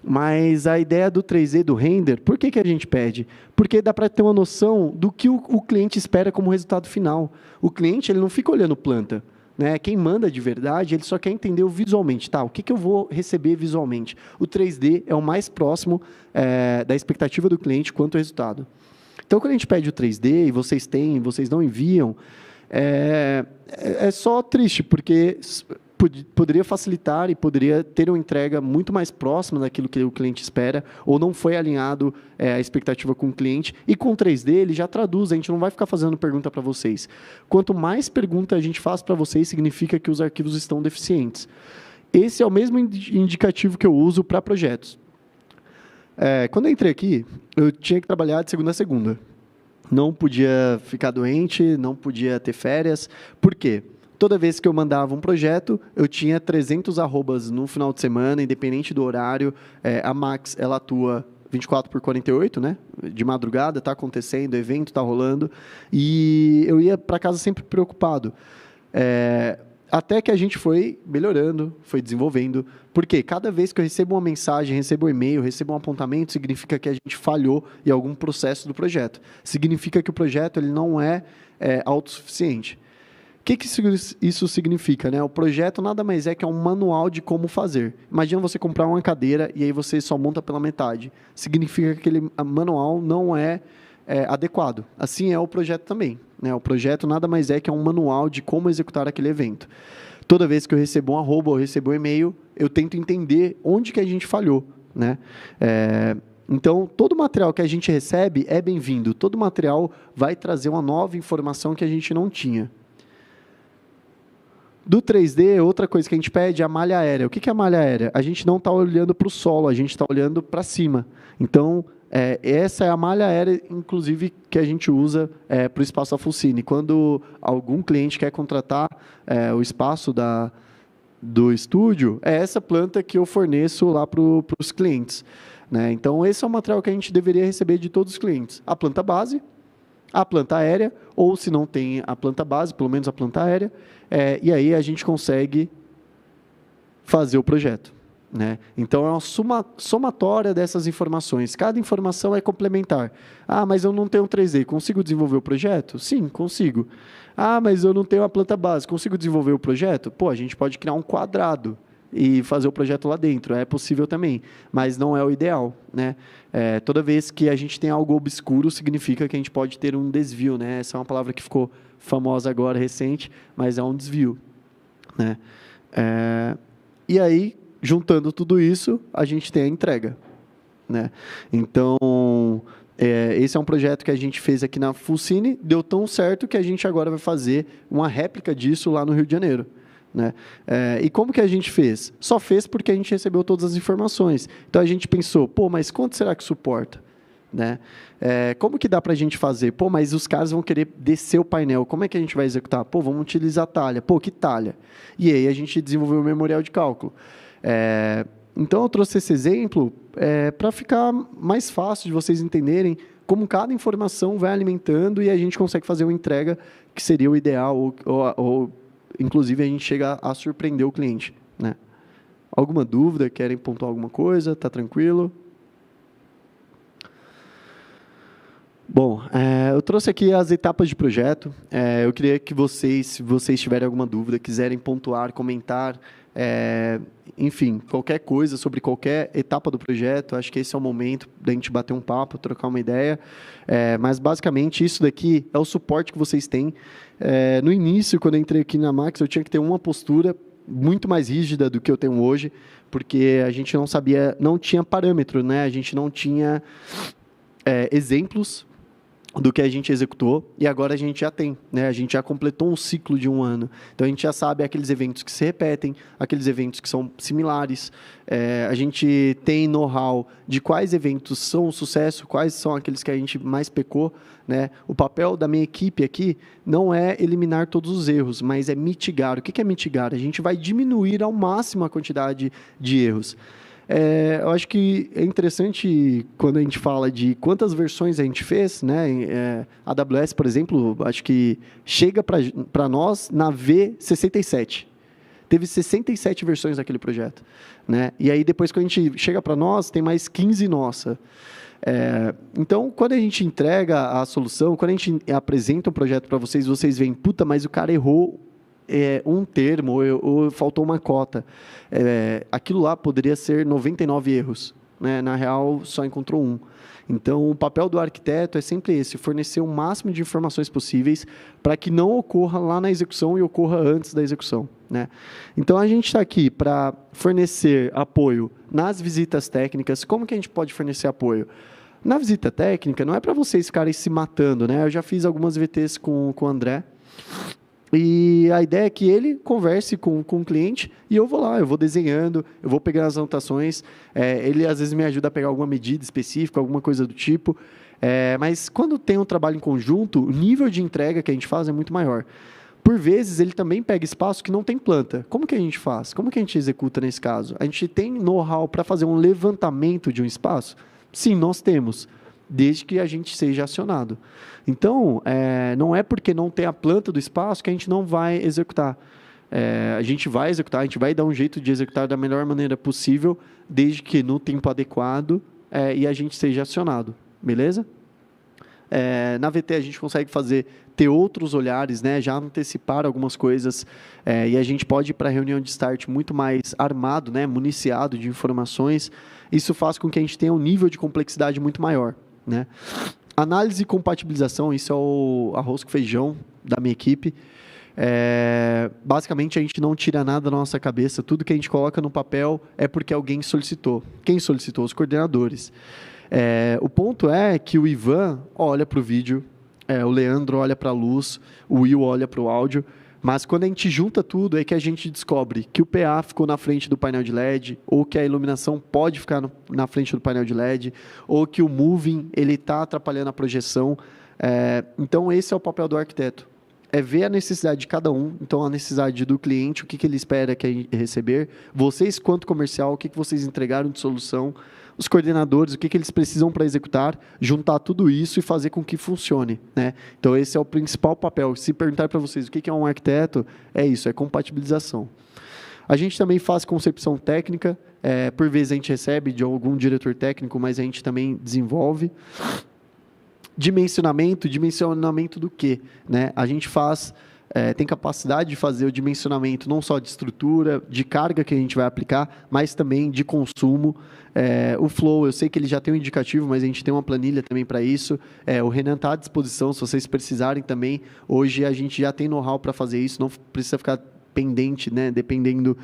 Mas a ideia do 3D, do render, por que a gente pede? Porque dá para ter uma noção do que o cliente espera como resultado final. O cliente ele não fica olhando planta. Né? Quem manda de verdade, ele só quer entender o visualmente. Tá, o que eu vou receber visualmente? O 3D é o mais próximo da expectativa do cliente quanto ao resultado. Então, quando a gente pede o 3D e vocês têm, vocês não enviam, é só triste, porque poderia facilitar e poderia ter uma entrega muito mais próxima daquilo que o cliente espera, ou não foi alinhado a expectativa com o cliente. E com o 3D, ele já traduz, a gente não vai ficar fazendo pergunta para vocês. Quanto mais pergunta a gente faz para vocês, significa que os arquivos estão deficientes. Esse é o mesmo indicativo que eu uso para projetos. Quando eu entrei aqui, eu tinha que trabalhar de segunda a segunda. Não podia ficar doente, não podia ter férias. Por quê? Toda vez que eu mandava um projeto, eu tinha 300 arrobas no final de semana, independente do horário. A Max, ela atua 24/48, né? De madrugada, está acontecendo, evento está rolando. E eu ia para casa sempre preocupado. Até que a gente foi melhorando, foi desenvolvendo. Porque cada vez que eu recebo uma mensagem, recebo um e-mail, recebo um apontamento, significa que a gente falhou em algum processo do projeto. Significa que o projeto ele não é autossuficiente. O que isso significa, né? O projeto nada mais é que é um manual de como fazer. Imagina você comprar uma cadeira e aí você só monta pela metade. Significa que aquele manual não é adequado. Assim é o projeto também, né? O projeto nada mais é que é um manual de como executar aquele evento. Toda vez que eu recebo um arroba ou recebo um e-mail, eu tento entender onde que a gente falhou, né? Então, todo material que a gente recebe é bem-vindo. Todo material vai trazer uma nova informação que a gente não tinha. Do 3D, outra coisa que a gente pede é a malha aérea. O que é a malha aérea? A gente não está olhando para o solo, a gente está olhando para cima. Então, essa é a malha aérea, inclusive, que a gente usa para o espaço da Fulcine. Quando algum cliente quer contratar o espaço do estúdio, é essa planta que eu forneço lá para os clientes, né? Então, esse é o material que a gente deveria receber de todos os clientes. A planta base, a planta aérea, ou se não tem a planta base, pelo menos a planta aérea, e aí a gente consegue fazer o projeto, né? Então, é uma somatória dessas informações. Cada informação é complementar. Ah, mas eu não tenho um 3D, consigo desenvolver o projeto? Sim, consigo. Ah, mas eu não tenho a planta base, consigo desenvolver o projeto? Pô, a gente pode criar um quadrado e fazer o projeto lá dentro. É possível também, mas não é o ideal, né? Toda vez que a gente tem algo obscuro, significa que a gente pode ter um desvio, né? Essa é uma palavra que ficou famosa agora, recente, mas é um desvio, né? E aí, juntando tudo isso, a gente tem a entrega, né? Então, esse é um projeto que a gente fez aqui na Fulcine, deu tão certo que a gente agora vai fazer uma réplica disso lá no Rio de Janeiro, né? E como que a gente fez? Só fez porque a gente recebeu todas as informações. Então, a gente pensou, pô, mas quanto será que suporta? Né? Como que dá para a gente fazer? Pô, mas os caras vão querer descer o painel. Como é que a gente vai executar? Pô, vamos utilizar talha. Pô, que talha? E aí a gente desenvolveu o memorial de cálculo. Então, eu trouxe esse exemplo para ficar mais fácil de vocês entenderem como cada informação vai alimentando e a gente consegue fazer uma entrega que seria o ideal ou inclusive, a gente chega a surpreender o cliente, né? Alguma dúvida? Querem pontuar alguma coisa? Está tranquilo? Bom, eu trouxe aqui as etapas de projeto. Eu queria que vocês, se vocês tiverem alguma dúvida, quiserem pontuar, comentar, enfim, qualquer coisa sobre qualquer etapa do projeto, acho que esse é o momento da gente bater um papo, trocar uma ideia. Mas, basicamente, isso daqui é o suporte que vocês têm. No início, quando eu entrei aqui na Max, eu tinha que ter uma postura muito mais rígida do que eu tenho hoje, porque a gente não sabia, não tinha parâmetro, né? A gente não tinha exemplos do que a gente executou, e agora a gente já tem, né? A gente já completou um ciclo de um ano. Então, a gente já sabe aqueles eventos que se repetem, aqueles eventos que são similares. A gente tem know-how de quais eventos são um sucesso, quais são aqueles que a gente mais pecou, né? O papel da minha equipe aqui não é eliminar todos os erros, mas é mitigar. O que é mitigar? A gente vai diminuir ao máximo a quantidade de erros. Eu acho que é interessante quando a gente fala de quantas versões a gente fez, né? A AWS, por exemplo, acho que chega para nós na V67. Teve 67 versões daquele projeto, né? E aí, depois, quando a gente chega para nós, tem mais 15 nossa. Então, quando a gente entrega a solução, quando a gente apresenta um projeto para vocês, vocês veem, puta, mas o cara errou um termo ou faltou uma cota. Aquilo lá poderia ser 99 erros, né? Na real, só encontrou um. Então, o papel do arquiteto é sempre esse, fornecer o máximo de informações possíveis para que não ocorra lá na execução e ocorra antes da execução, né? Então, a gente está aqui para fornecer apoio nas visitas técnicas. Como que a gente pode fornecer apoio? Na visita técnica, não é para vocês ficarem se matando, né? Eu já fiz algumas VTs com o André, E a ideia é que ele converse com o cliente e eu vou lá, eu vou desenhando, eu vou pegando as anotações. Ele, às vezes, me ajuda a pegar alguma medida específica, alguma coisa do tipo. Mas, quando tem um trabalho em conjunto, o nível de entrega que a gente faz é muito maior. Por vezes, ele também pega espaço que não tem planta. Como que a gente faz? Como que a gente executa nesse caso? A gente tem know-how para fazer um levantamento de um espaço? Sim, nós temos, desde que a gente seja acionado. Então, não é porque não tem a planta do espaço que a gente não vai executar. A gente vai executar, a gente vai dar um jeito de executar da melhor maneira possível, desde que no tempo adequado e a gente seja acionado. Beleza? Na VT a gente consegue ter outros olhares, né? Já antecipar algumas coisas e a gente pode ir para a reunião de start muito mais armado, né? Municiado de informações. Isso faz com que a gente tenha um nível de complexidade muito maior, né? Análise e compatibilização, isso é o arroz com feijão da minha equipe. Basicamente, a gente não tira nada da nossa cabeça. Tudo que a gente coloca no papel é porque alguém solicitou. Quem solicitou? Os coordenadores. O ponto é que o Ivan olha para o vídeo, o Leandro olha para a luz, o Will olha para o áudio, mas quando a gente junta tudo é que a gente descobre que o PA ficou na frente do painel de LED, ou que a iluminação pode ficar na frente do painel de LED, ou que o moving está atrapalhando a projeção. Então, esse é o papel do arquiteto. É ver a necessidade de cada um, então a necessidade do cliente, o que ele espera receber, vocês quanto comercial, o que vocês entregaram de solução, os coordenadores, o que eles precisam para executar, juntar tudo isso e fazer com que funcione, né? Então, esse é o principal papel. Se perguntar para vocês o que é um arquiteto, é isso, é compatibilização. A gente também faz concepção técnica, por vezes a gente recebe de algum diretor técnico, mas a gente também desenvolve. Dimensionamento do quê? Né? A gente tem capacidade de fazer o dimensionamento não só de estrutura, de carga que a gente vai aplicar, mas também de consumo. O Flow, eu sei que ele já tem um indicativo, mas a gente tem uma planilha também para isso. O Renan está à disposição, se vocês precisarem também. Hoje a gente já tem know-how para fazer isso, não precisa ficar pendente, né, dependendo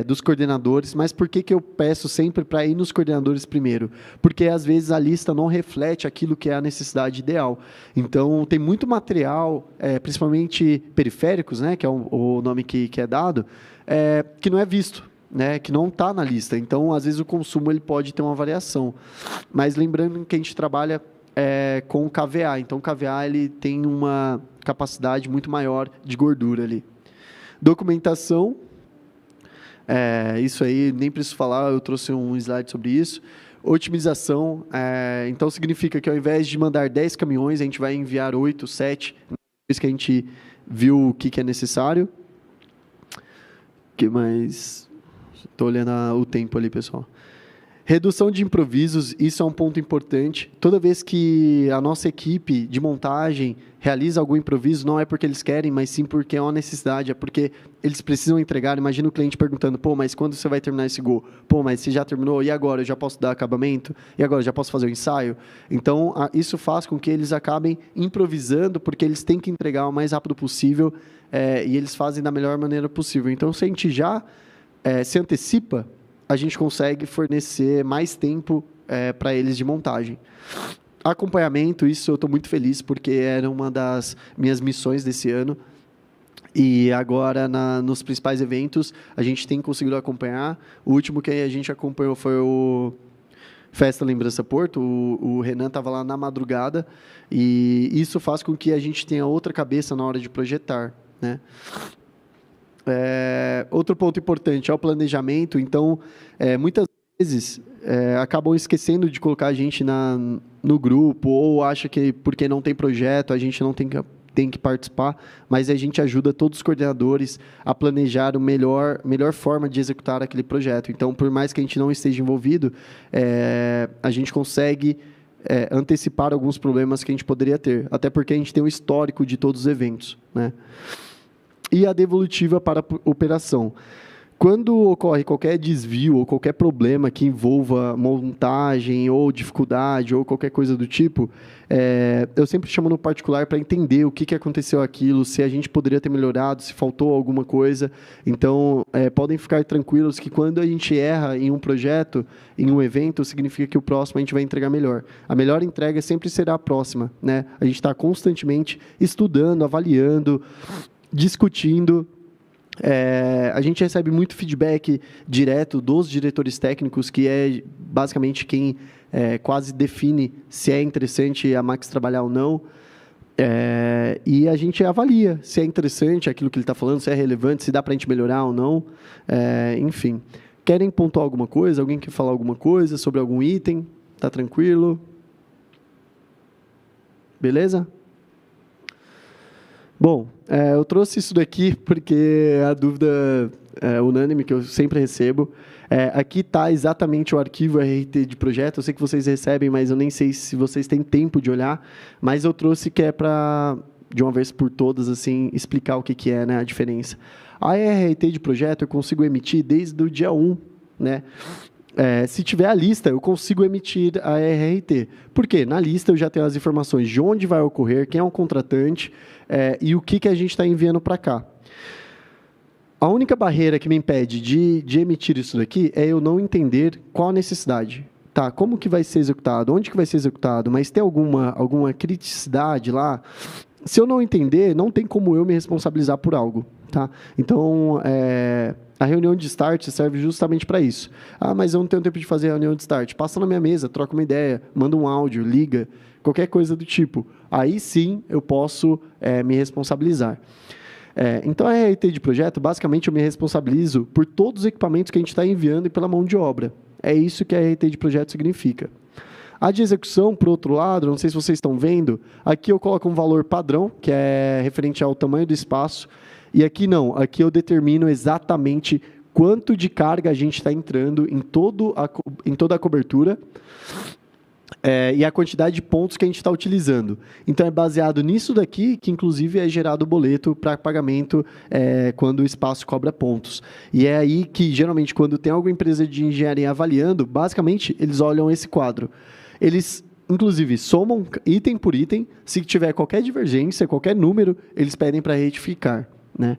dos coordenadores. Mas por que eu peço sempre para ir nos coordenadores primeiro? Porque, às vezes, a lista não reflete aquilo que é a necessidade ideal. Então, tem muito material, principalmente periféricos, né, que é o nome que é dado, que não é visto, né, que não está na lista. Então, às vezes, o consumo ele pode ter uma variação. Mas lembrando que a gente trabalha com o KVA. Então, o KVA ele tem uma capacidade muito maior de gordura ali. Documentação, isso aí nem preciso falar, eu trouxe um slide sobre isso. Otimização, então significa que ao invés de mandar 10 caminhões, a gente vai enviar 8, 7, depois que a gente viu o que é necessário. O que mais? Estou olhando o tempo ali, pessoal. Redução de improvisos, isso é um ponto importante. Toda vez que a nossa equipe de montagem realiza algum improviso, não é porque eles querem, mas sim porque é uma necessidade, é porque eles precisam entregar. Imagina o cliente perguntando, pô, mas quando você vai terminar esse gol? Pô, mas você já terminou? E agora? Eu já posso dar acabamento? E agora? Eu já posso fazer o ensaio? Então, isso faz com que eles acabem improvisando, porque eles têm que entregar o mais rápido possível e eles fazem da melhor maneira possível. Então, se a gente já se antecipa, a gente consegue fornecer mais tempo para eles de montagem. Acompanhamento, isso eu estou muito feliz, porque era uma das minhas missões desse ano. E agora, nos principais eventos, a gente tem conseguido acompanhar. O último que a gente acompanhou foi o Festa Lembrança Porto. O Renan estava lá na madrugada, e isso faz com que a gente tenha outra cabeça na hora de projetar, né? Outro ponto importante é o planejamento. Então, muitas vezes, acabam esquecendo de colocar a gente no grupo, ou acha que porque não tem projeto, a gente não tem que participar, mas a gente ajuda todos os coordenadores a planejar a melhor forma de executar aquele projeto. Então, por mais que a gente não esteja envolvido, a gente consegue antecipar alguns problemas que a gente poderia ter, até porque a gente tem um histórico de todos os eventos, né? E a devolutiva para a operação. Quando ocorre qualquer desvio ou qualquer problema que envolva montagem ou dificuldade ou qualquer coisa do tipo, eu sempre chamo no particular para entender o que aconteceu aquilo, se a gente poderia ter melhorado, se faltou alguma coisa. Então, podem ficar tranquilos que quando a gente erra em um projeto, em um evento, significa que o próximo a gente vai entregar melhor. A melhor entrega sempre será a próxima, né? A gente está constantemente estudando, avaliando, discutindo. A gente recebe muito feedback direto dos diretores técnicos, que é basicamente quem quase define se é interessante a Max trabalhar ou não. E a gente avalia se é interessante aquilo que ele está falando, se é relevante, se dá para a gente melhorar ou não. Enfim. Querem pontuar alguma coisa? Alguém quer falar alguma coisa sobre algum item? Tá tranquilo? Beleza? Bom, eu trouxe isso daqui porque a dúvida unânime que eu sempre recebo. Aqui está exatamente o arquivo RT de projeto. Eu sei que vocês recebem, mas eu nem sei se vocês têm tempo de olhar. Mas eu trouxe que é para, de uma vez por todas, assim, explicar o que é, né, a diferença. A RT de projeto eu consigo emitir desde o dia 1, né? Se tiver a lista, eu consigo emitir a RRT. Por quê? Na lista eu já tenho as informações de onde vai ocorrer, quem é o contratante e o que a gente está enviando para cá. A única barreira que me impede de emitir isso daqui é eu não entender qual a necessidade. Tá, como que vai ser executado? Onde que vai ser executado? Mas tem alguma criticidade lá? Se eu não entender, não tem como eu me responsabilizar por algo. Tá? Então, a reunião de start serve justamente para isso. Mas eu não tenho tempo de fazer a reunião de start. Passa na minha mesa, troca uma ideia, manda um áudio, liga, qualquer coisa do tipo. Aí sim eu posso me responsabilizar. Então, a RT de projeto, basicamente, eu me responsabilizo por todos os equipamentos que a gente está enviando e pela mão de obra. É isso que a RT de projeto significa. A de execução, por outro lado, não sei se vocês estão vendo, aqui eu coloco um valor padrão, que é referente ao tamanho do espaço, e aqui não, aqui eu determino exatamente quanto de carga a gente está entrando em toda a cobertura e a quantidade de pontos que a gente está utilizando. Então, é baseado nisso daqui que, inclusive, é gerado o boleto para pagamento quando o espaço cobra pontos. E é aí que, geralmente, quando tem alguma empresa de engenharia avaliando, basicamente, eles olham esse quadro. Eles, inclusive, somam item por item. Se tiver qualquer divergência, qualquer número, eles pedem para retificar. Né?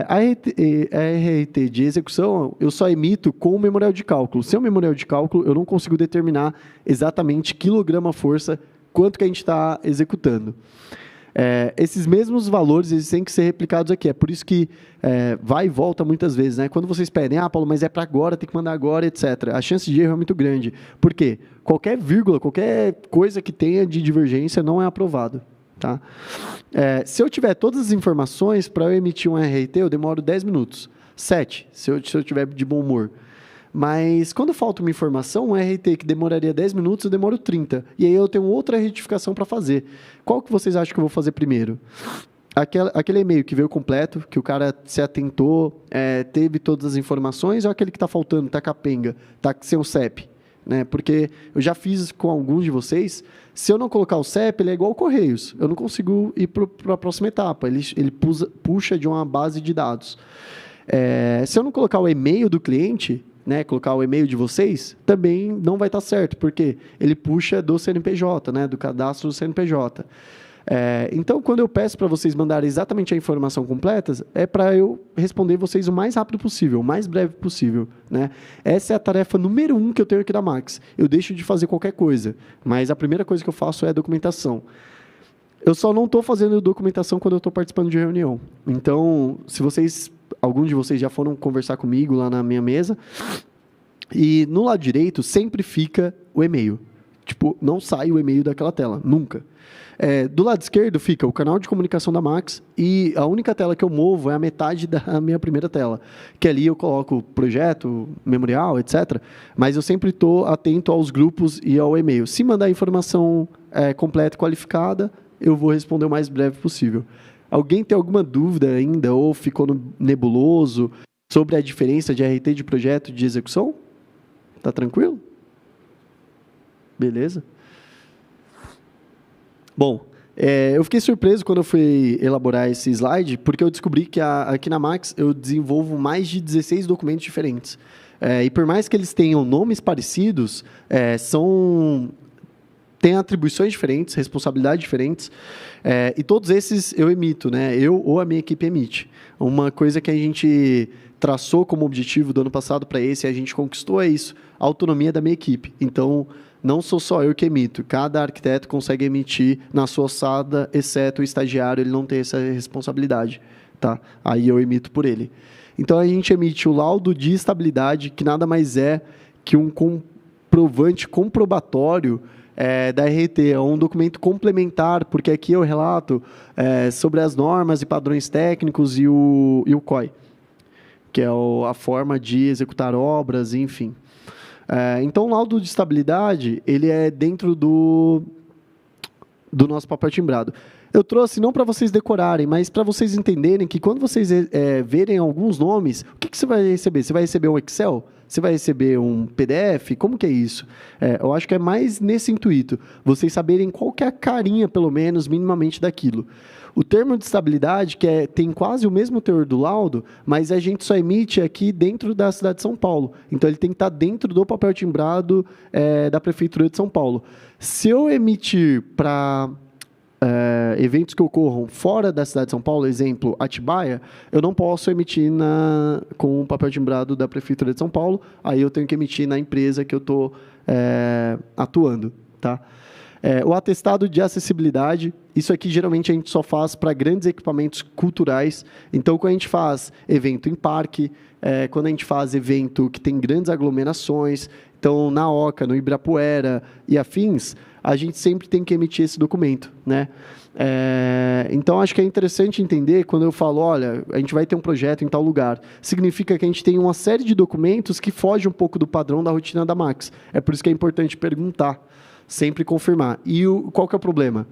A RT de execução eu só emito com o memorial de cálculo. Sem o memorial de cálculo, eu não consigo determinar exatamente quilograma-força quanto que a gente está executando. Esses mesmos valores eles têm que ser replicados aqui. É por isso que vai e volta muitas vezes. Né? Quando vocês pedem, Paulo, mas é para agora, tem que mandar agora, etc. A chance de erro é muito grande. Por quê? Qualquer vírgula, qualquer coisa que tenha de divergência não é aprovado. Tá? Se eu tiver todas as informações, para eu emitir um RT, eu demoro 10 minutos. 7, se eu tiver de bom humor. Mas, quando falta uma informação, um RT que demoraria 10 minutos, eu demoro 30. E aí eu tenho outra retificação para fazer. Qual que vocês acham que eu vou fazer primeiro? Aquele e-mail que veio completo, que o cara se atentou, teve todas as informações, ou aquele que está faltando, está capenga, está sem o CEP? Né? Porque eu já fiz com alguns de vocês, se eu não colocar o CEP, ele é igual ao Correios. Eu não consigo ir para a próxima etapa. Ele puxa de uma base de dados. Se eu não colocar o e-mail do cliente, né, colocar o e-mail de vocês, também não vai estar certo, porque ele puxa do CNPJ, né, do cadastro do CNPJ. Então, quando eu peço para vocês mandarem exatamente a informação completa, é para eu responder vocês o mais rápido possível, o mais breve possível. Né? Essa é a tarefa número 1 que eu tenho aqui da Max. Eu deixo de fazer qualquer coisa, mas a primeira coisa que eu faço é a documentação. Eu só não estou fazendo documentação quando eu estou participando de reunião. Então, se alguns de vocês já foram conversar comigo lá na minha mesa, e no lado direito sempre fica o e-mail. Tipo, não sai o e-mail daquela tela, nunca. Do lado esquerdo fica o canal de comunicação da Max e a única tela que eu movo é a metade da minha primeira tela, que ali eu coloco projeto, memorial, etc. Mas eu sempre estou atento aos grupos e ao e-mail. Se mandar informação completa e qualificada, eu vou responder o mais breve possível. Alguém tem alguma dúvida ainda ou ficou nebuloso sobre a diferença de RT de projeto e de execução? Tá tranquilo? Beleza? Bom, eu fiquei surpreso quando eu fui elaborar esse slide, porque eu descobri que aqui na Max eu desenvolvo mais de 16 documentos diferentes. E por mais que eles tenham nomes parecidos, têm atribuições diferentes, responsabilidades diferentes, e todos esses eu emito, né? Eu ou a minha equipe emite. Uma coisa que a gente traçou como objetivo do ano passado para esse, e a gente conquistou, é isso, a autonomia da minha equipe. Então, não sou só eu que emito. Cada arquiteto consegue emitir na sua alçada, exceto o estagiário, ele não tem essa responsabilidade. Tá? Aí eu emito por ele. Então, a gente emite o laudo de estabilidade, que nada mais é que um comprovante comprobatório da RT. É um documento complementar, porque aqui eu relato sobre as normas e padrões técnicos e o COI, que é a forma de executar obras, enfim. Então, o laudo de estabilidade, ele é dentro do nosso papel timbrado. Eu trouxe não para vocês decorarem, mas para vocês entenderem que quando vocês verem alguns nomes, o que você vai receber? Você vai receber um Excel? Você vai receber um PDF? Como que é isso? Eu acho que é mais nesse intuito. Vocês saberem qual que é a carinha, pelo menos, minimamente daquilo. O termo de estabilidade, que tem quase o mesmo teor do laudo, mas a gente só emite aqui dentro da cidade de São Paulo. Então, ele tem que estar dentro do papel timbrado da Prefeitura de São Paulo. Se eu emitir para eventos que ocorram fora da cidade de São Paulo, exemplo, Atibaia, eu não posso emitir com o papel timbrado da Prefeitura de São Paulo, aí eu tenho que emitir na empresa que eu estou atuando. Tá? O atestado de acessibilidade, isso aqui geralmente a gente só faz para grandes equipamentos culturais. Então, quando a gente faz evento em parque, quando a gente faz evento que tem grandes aglomerações, então na Oca, no Ibirapuera e afins, a gente sempre tem que emitir esse documento, né? Então, acho que é interessante entender quando eu falo, olha, a gente vai ter um projeto em tal lugar. Significa que a gente tem uma série de documentos que fogem um pouco do padrão da rotina da Max. É por isso que é importante perguntar, sempre confirmar. E qual que é o problema?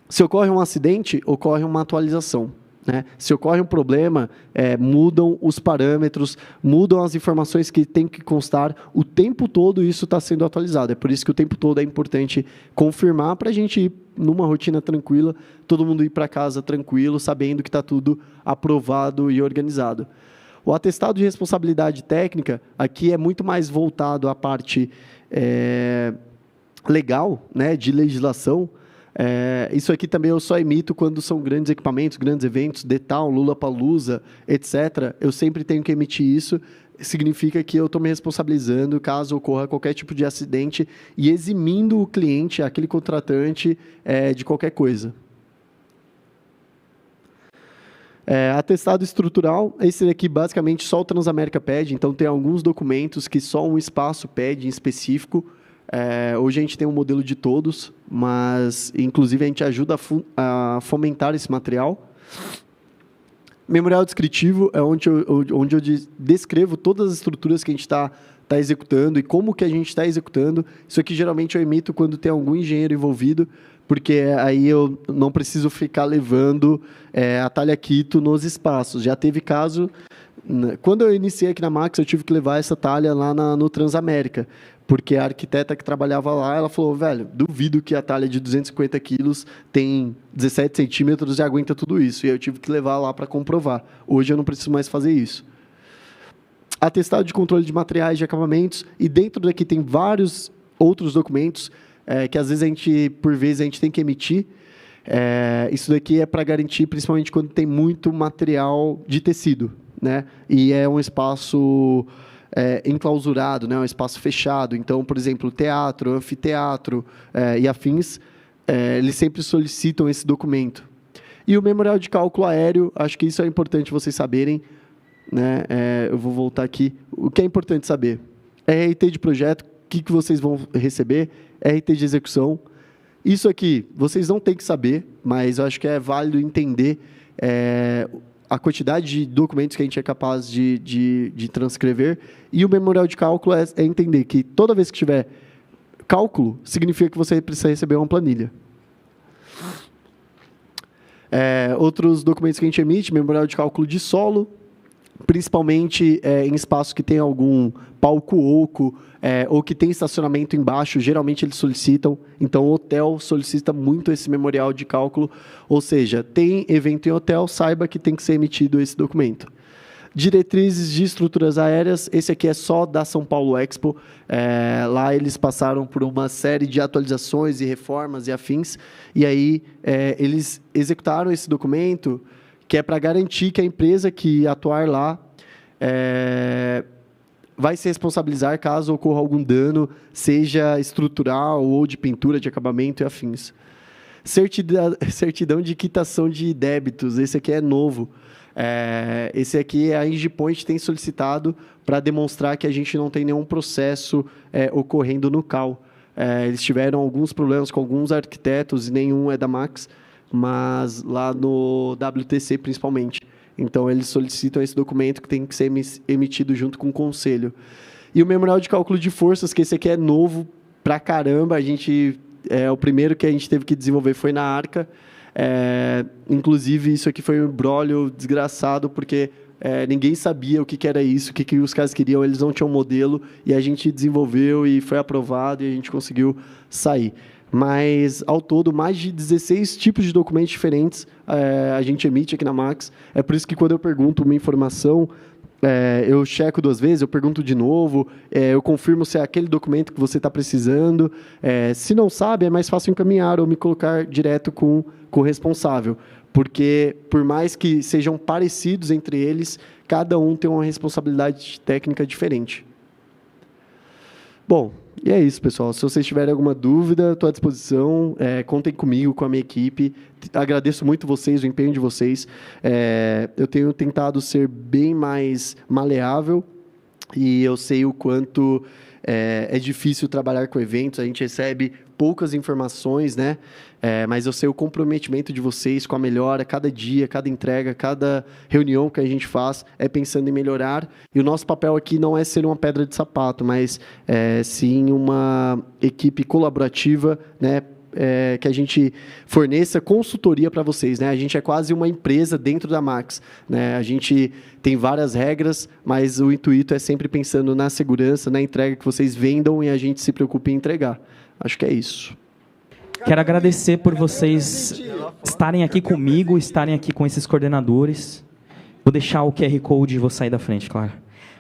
Se ocorre um acidente, ocorre uma atualização. Né? Se ocorre um problema, mudam os parâmetros, mudam as informações que tem que constar. O tempo todo isso está sendo atualizado. É por isso que o tempo todo é importante confirmar para a gente ir numa rotina tranquila, todo mundo ir para casa tranquilo, sabendo que está tudo aprovado e organizado. O atestado de responsabilidade técnica aqui é muito mais voltado à parte legal, né, de legislação. Isso aqui também eu só emito quando são grandes equipamentos, grandes eventos, Detal, Lollapalooza, etc. Eu sempre tenho que emitir isso. Significa que eu estou me responsabilizando caso ocorra qualquer tipo de acidente e eximindo o cliente, aquele contratante, de qualquer coisa. Atestado estrutural, esse aqui basicamente só o Transamérica pede, então tem alguns documentos que só um espaço pede em específico. Hoje a gente tem um modelo de todos, mas, inclusive, a gente ajuda a fomentar esse material. Memorial descritivo é onde eu descrevo todas as estruturas que a gente está executando e como que a gente está executando. Isso aqui, geralmente, eu emito quando tem algum engenheiro envolvido, porque aí eu não preciso ficar levando a talha-quito nos espaços. Já teve caso... Quando eu iniciei aqui na Max, eu tive que levar essa talha lá no Transamérica, porque a arquiteta que trabalhava lá, ela falou, velho, duvido que a talha de 250 quilos tem 17 centímetros e aguenta tudo isso. E eu tive que levar lá para comprovar. Hoje eu não preciso mais fazer isso. Atestado de controle de materiais de acabamentos. E dentro daqui tem vários outros documentos que, às vezes, por vezes, a gente tem que emitir. Isso daqui é para garantir, principalmente quando tem muito material de tecido, né? E é um espaço enclausurado, né? Um espaço fechado. Então, por exemplo, teatro, anfiteatro e afins, eles sempre solicitam esse documento. E o memorial de cálculo aéreo, acho que isso é importante vocês saberem, né? Eu vou voltar aqui. O que é importante saber? RT de projeto, o que vocês vão receber? RT de execução. Isso aqui, vocês não têm que saber, mas eu acho que é válido entender a quantidade de documentos que a gente é capaz de transcrever. E o memorial de cálculo é entender que toda vez que tiver cálculo, significa que você precisa receber uma planilha. Outros documentos que a gente emite, memorial de cálculo de solo, principalmente em espaços que tem algum palco oco, ou que tem estacionamento embaixo, geralmente eles solicitam. Então, o hotel solicita muito esse memorial de cálculo. Ou seja, tem evento em hotel, saiba que tem que ser emitido esse documento. Diretrizes de estruturas aéreas, esse aqui é só da São Paulo Expo. Lá eles passaram por uma série de atualizações e reformas e afins. E aí, eles executaram esse documento, que é para garantir que a empresa que atuar lá vai se responsabilizar caso ocorra algum dano, seja estrutural ou de pintura, de acabamento e afins. Certidão de quitação de débitos, esse aqui é novo. Esse aqui a EngPoint tem solicitado para demonstrar que a gente não tem nenhum processo ocorrendo no CAL. Eles tiveram alguns problemas com alguns arquitetos, e nenhum é da Max, mas lá no WTC principalmente. Então, eles solicitam esse documento que tem que ser emitido junto com o conselho. E o memorial de cálculo de forças, que esse aqui é novo pra caramba, o primeiro que a gente teve que desenvolver foi na Arca. Inclusive, isso aqui foi um imbróglio desgraçado, porque ninguém sabia o que era isso, o que os caras queriam, eles não tinham modelo, e a gente desenvolveu e foi aprovado, e a gente conseguiu sair. Mas, ao todo, mais de 16 tipos de documentos diferentes a gente emite aqui na Max. É por isso que, quando eu pergunto uma informação, eu checo 2 vezes, eu pergunto de novo, eu confirmo se é aquele documento que você está precisando. Se não sabe, é mais fácil encaminhar ou me colocar direto com o responsável. Porque, por mais que sejam parecidos entre eles, cada um tem uma responsabilidade técnica diferente. Bom, e é isso, pessoal. Se vocês tiverem alguma dúvida, estou à disposição. Contem comigo, com a minha equipe. Agradeço muito vocês, o empenho de vocês. Eu tenho tentado ser bem mais maleável e eu sei o quanto é difícil trabalhar com eventos. A gente recebe poucas informações, né? Mas eu sei o comprometimento de vocês com a melhora, cada dia, cada entrega, cada reunião que a gente faz é pensando em melhorar. E o nosso papel aqui não é ser uma pedra de sapato, mas sim uma equipe colaborativa, né? Que a gente forneça consultoria para vocês, né? A gente é quase uma empresa dentro da Max, né? A gente tem várias regras, mas o intuito é sempre pensando na segurança, na entrega que vocês vendam e a gente se preocupe em entregar. Acho que é isso. Quero agradecer por vocês estarem aqui comigo, estarem aqui com esses coordenadores. Vou deixar o QR Code, vou sair da frente, claro.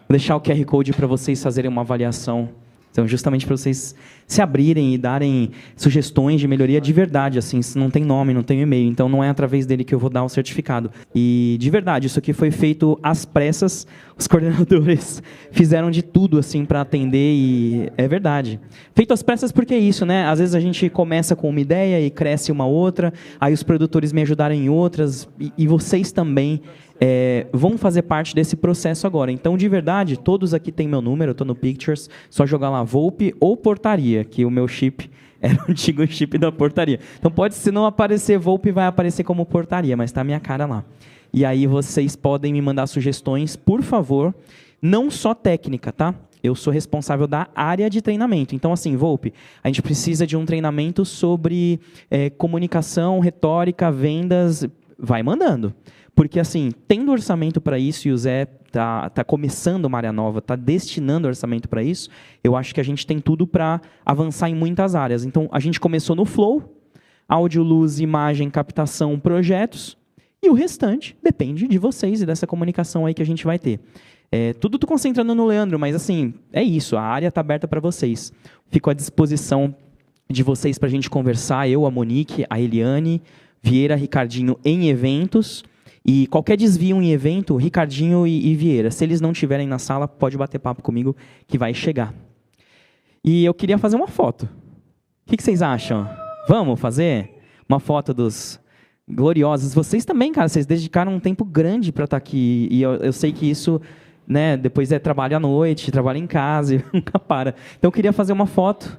Vou deixar o QR Code para vocês fazerem uma avaliação. Então, justamente para vocês se abrirem e darem sugestões de melhoria de verdade, assim, não tem nome, não tem e-mail, então não é através dele que eu vou dar o certificado. E, de verdade, isso aqui foi feito às pressas, os coordenadores fizeram de tudo, assim, para atender e é verdade. Feito às pressas porque é isso, né? Às vezes a gente começa com uma ideia e cresce uma outra, aí os produtores me ajudaram em outras e vocês também vão fazer parte desse processo agora. Então, de verdade, todos aqui têm meu número, eu estou no Pictures, só jogar lá Volpe ou Portaria, que o meu chip era o antigo chip da Portaria. Então, se não aparecer Volpe, vai aparecer como Portaria, mas está a minha cara lá. E aí vocês podem me mandar sugestões, por favor, não só técnica, tá? Eu sou responsável da área de treinamento. Então, assim, Volpe, a gente precisa de um treinamento sobre comunicação, retórica, vendas, vai mandando. Porque, assim, tendo orçamento para isso, e o Zé tá começando uma área nova, está destinando orçamento para isso, eu acho que a gente tem tudo para avançar em muitas áreas. Então, a gente começou no Flow, áudio, luz, imagem, captação, projetos, e o restante depende de vocês e dessa comunicação aí que a gente vai ter. Tudo tô concentrando no Leandro, mas, assim, é isso, a área está aberta para vocês. Fico à disposição de vocês para a gente conversar, eu, a Monique, a Eliane, Vieira, Ricardinho, em eventos. E qualquer desvio em evento, Ricardinho e Vieira, se eles não estiverem na sala, pode bater papo comigo que vai chegar. E eu queria fazer uma foto. O que vocês acham? Vamos fazer uma foto dos gloriosos? Vocês também, cara, vocês dedicaram um tempo grande para estar aqui. E eu sei que isso, né, depois trabalho à noite, trabalho em casa e nunca para. Então eu queria fazer uma foto